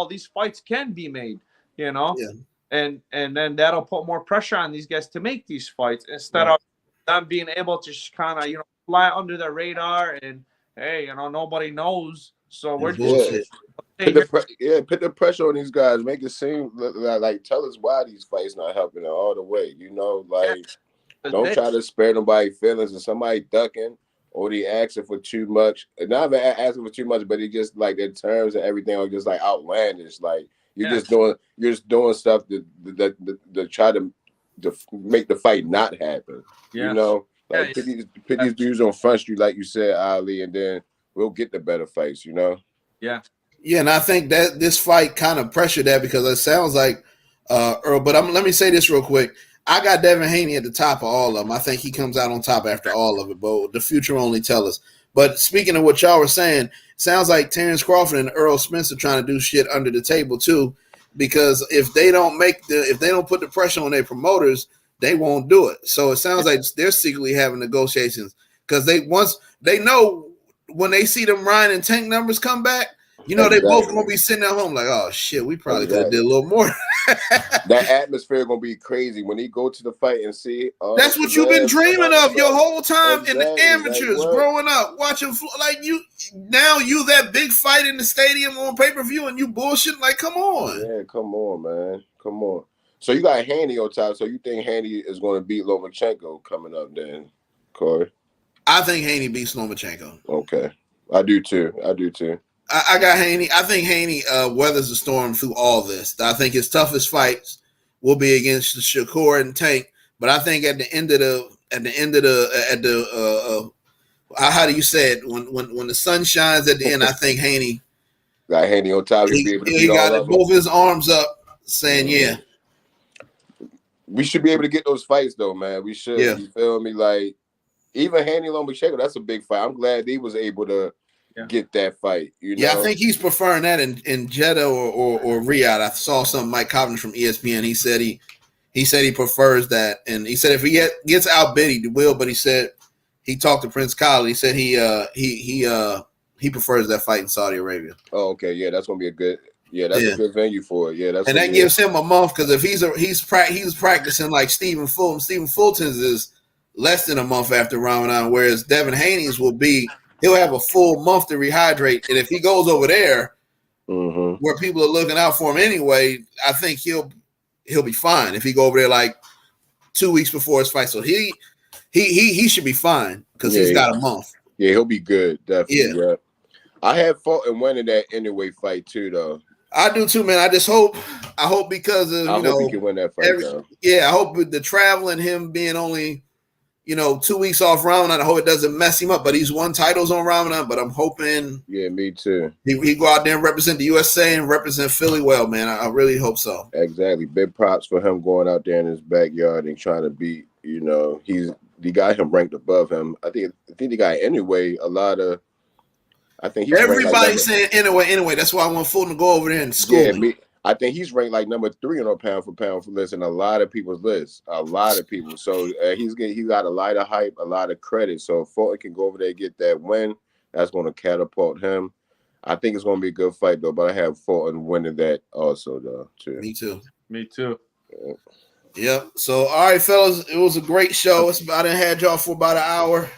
these fights can be made, and then that'll put more pressure on these guys to make these fights instead of them being able to just kind of fly under the radar and hey, nobody knows, so we're just put the pressure on these guys, make it seem like tell us why these fights not helping all the way, don't try to spare nobody's feelings, and somebody ducking or they asking for too much, not even asking for too much, but they just like their terms and everything are just like outlandish, like you're just doing stuff that try to make the fight not happen, put these dudes on Front Street like you said, Ali, and then we'll get the better fights, Yeah, and I think that this fight kind of pressured that, because it sounds like Earl. But let me say this real quick. I got Devin Haney at the top of all of them. I think he comes out on top after all of it, but the future only tell us. But speaking of what y'all were saying, sounds like Terrence Crawford and Earl Spence are trying to do shit under the table too, because if they don't put the pressure on their promoters, they won't do it. So it sounds like they're secretly having negotiations, because they know when they see them Ryan and Tank numbers come back, You know, they both Exactly. gonna be sitting at home like, oh shit, we probably could have Exactly. did a little more. That atmosphere gonna be crazy when he go to the fight and see. That's what you've been Khabib and dreaming all that of your stuff. whole time in the Exactly. Like amateurs, what? growing up, watching like you. Now you that big fight in the stadium on pay-per-view, and you bullshit. Like, come on. Yeah, come on, man. Come on. So you got Haney on top. So you think Haney is going to beat Lomachenko coming up then, Corey? I think Haney beats Lomachenko. Okay. I do too. I got Haney. I think Haney weathers the storm through all this. I think his toughest fights will be against Shakur and Tank. But I think at the end of the how do you say it? When the sun shines at the end, I think Haney Got Haney on top. He'll be able to he beat all got of them. both his arms up, saying, "Yeah." We should be able to get those fights though, man. We should. Yeah. You feel me? Like even Haney Lomachenko, that's a big fight. I'm glad he was able to get that fight. You know? Yeah, I think he's preferring that in Jeddah or Riyadh. I saw some Mike Cobbins from ESPN. He said he prefers that, and he said if he gets outbid, he will. But he said he talked to Prince Khalid. He said he prefers that fight in Saudi Arabia. Oh, okay, yeah, that's gonna be a good. Yeah, that's a good venue for it. Yeah, that's and that gives him a month because if he's practicing like Stephen Fulton. Stephen Fulton's is less than a month after Ramadan, whereas Devin Haney's he'll have a full month to rehydrate. And if he goes over there where people are looking out for him anyway, I think he'll be fine if he go over there like 2 weeks before his fight. So he should be fine because he's got a month. Yeah, he'll be good, definitely. Yeah. I had Fulton winning that anyway fight too, though. I do too, man. I hope because of I hope he can win that fight. I hope with the travel and him being only 2 weeks off Ramadan, I hope it doesn't mess him up. But he's won titles on Ramadan. But I'm hoping. Yeah, me too. He go out there and represent the USA and represent Philly well, man. I really hope so. Exactly. Big props for him going out there in his backyard and trying to beat. He got him ranked above him. I think he got anyway a lot of. I think he's everybody's saying anyway. That's why I want Fulton to go over there and school me. I think he's ranked like number 3 on our pound for pound list in a lot of people's lists. A lot of people. So he got a lot of hype, a lot of credit. So if Fulton can go over there and get that win, that's going to catapult him. I think it's going to be a good fight though. But I have Fulton winning that also though too. Me too. Yeah. So all right, fellas, it was a great show. I done had y'all for about an hour.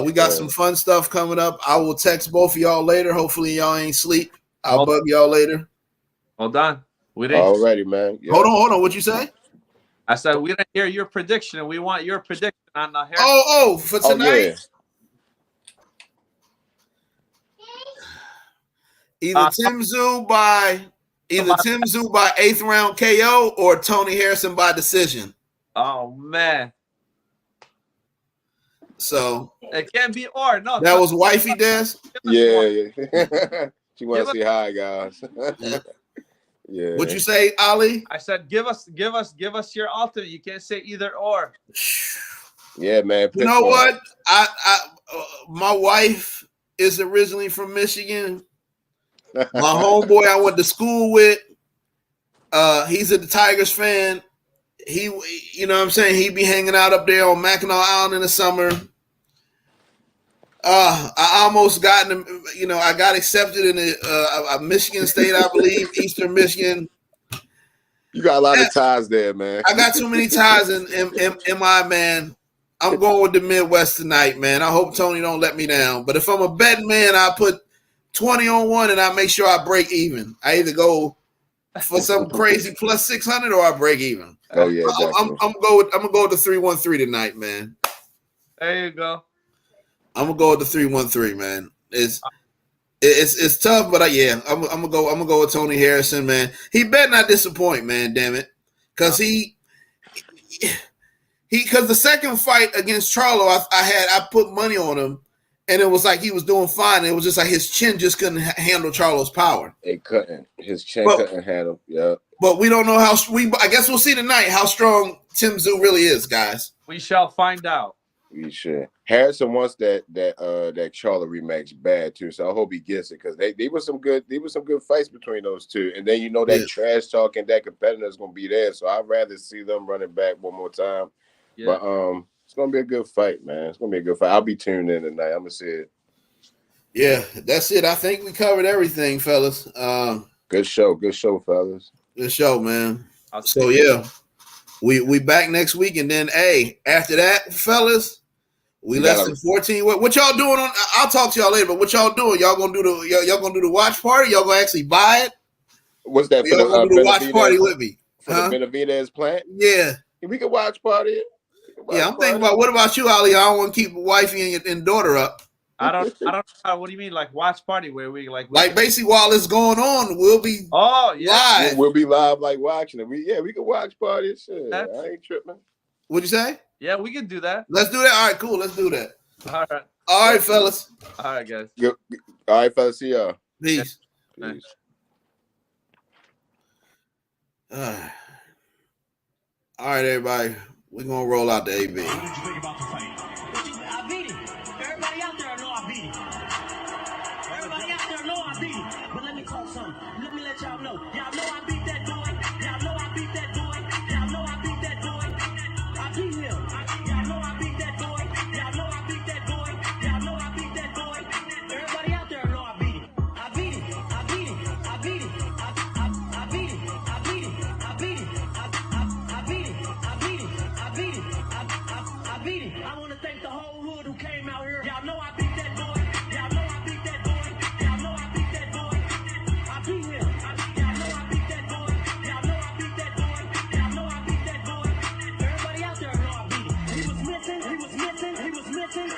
We got some fun stuff coming up. I will text both of y'all later. Hopefully y'all ain't sleep. I'll bug y'all later. Hold on. We didn't. Already, man. Yeah. Hold on. What'd you say? I said we didn't hear your prediction, and we want your prediction on the hair. Oh, for tonight. Either Tim Tszyu by 8th round KO or Tony Harrison by decision. Oh man. So it can't be or no. That was wifey Des? Yeah. She want to say hi, guys. Yeah. What'd you say, Ali? I said give us your alternate. You can't say either or. Yeah, man. You know what? I my wife is originally from Michigan. My homeboy I went to school with, he's a Tigers fan. He, you know what I'm saying? He be hanging out up there on Mackinac Island in the summer. I almost got I got accepted in a Michigan State, I believe, Eastern Michigan. You got a lot of ties there, man. I got too many ties in MI, man. I'm going with the Midwest tonight, man. I hope Tony don't let me down. But if I'm a betting man, I put 20 on one and I make sure I break even. I either go for some crazy plus 600 or I break even. Oh yeah, I'm gonna go with the 313 tonight, man. There you go. I'm gonna go with the 313, man. It's tough, but I'm gonna go with Tony Harrison, man. He better not disappoint, man. Damn it, because because the second fight against Charlo, I put money on him, and it was like he was doing fine. It was just like his chin just couldn't handle Charlo's power. It couldn't. His chin couldn't handle. Yeah. But we don't know I guess we'll see tonight how strong Tim Tszyu really is, guys. We shall find out. We should. Harrison wants that Charlo rematch bad too, so I hope he gets it because they were some good fights between those two, and then that trash talk and that competitor is gonna be there. So I'd rather see them running back one more time. Yeah. But it's gonna be a good fight, man. It's gonna be a good fight. I'll be tuned in tonight. I'm gonna see it. Yeah, that's it. I think we covered everything, fellas. Good show, fellas. Good show, man. I'll So see you. yeah, we back next week, and then after that, fellas, we less than 14. What y'all doing on? I'll talk to y'all later. But what y'all doing? Y'all gonna do the watch party? Y'all gonna actually buy it? What's that? Y'all gonna do the watch party with me? For the Benavidez plant? Yeah. We can watch party. I'm thinking about what about you, Ali? I don't want to keep wifey and daughter up. I don't what do you mean, like watch party where we like basically while it's going on, we'll be live. We'll be live like watching it. We can watch party and shit. I ain't tripping. What'd you say? Yeah, we can do that. Let's do that. All right, cool. Let's do that. All right. All right, fellas. All right, guys. All right, fellas. See y'all. Peace. Peace. All right, everybody. We're gonna roll out the AB. What did you think about the fight? I beat him. Everybody out there know I beat him. Everybody out there know I beat him. But let me talk something. Let me let y'all know. Y'all know I beat that boy. Y'all know I beat that boy. Y'all know I beat that boy. I beat him. Y'all know I beat that boy. Y'all know I beat that boy. Y'all know I beat that boy. Everybody out there know I beat him. I beat him. I beat him. I beat him. I beat him. I beat him. I beat him. I beat him. I beat him. I beat him. I beat him. I want to thank the whole hood who came out here. Y'all know I beat that boy. Y'all know I beat that boy. Y'all know I beat that boy. I beat him. Y'all know I beat that boy. Y'all know I beat that boy. Y'all know I beat that boy. Everybody out there know I beat him. He was missing. He was missing. He was missing.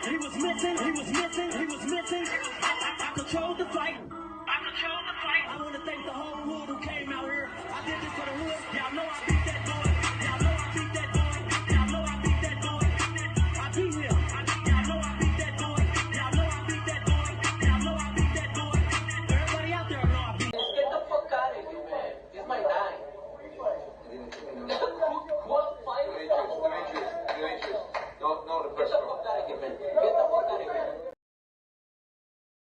He was missing. He was missing. He was missing. I controlled the fight.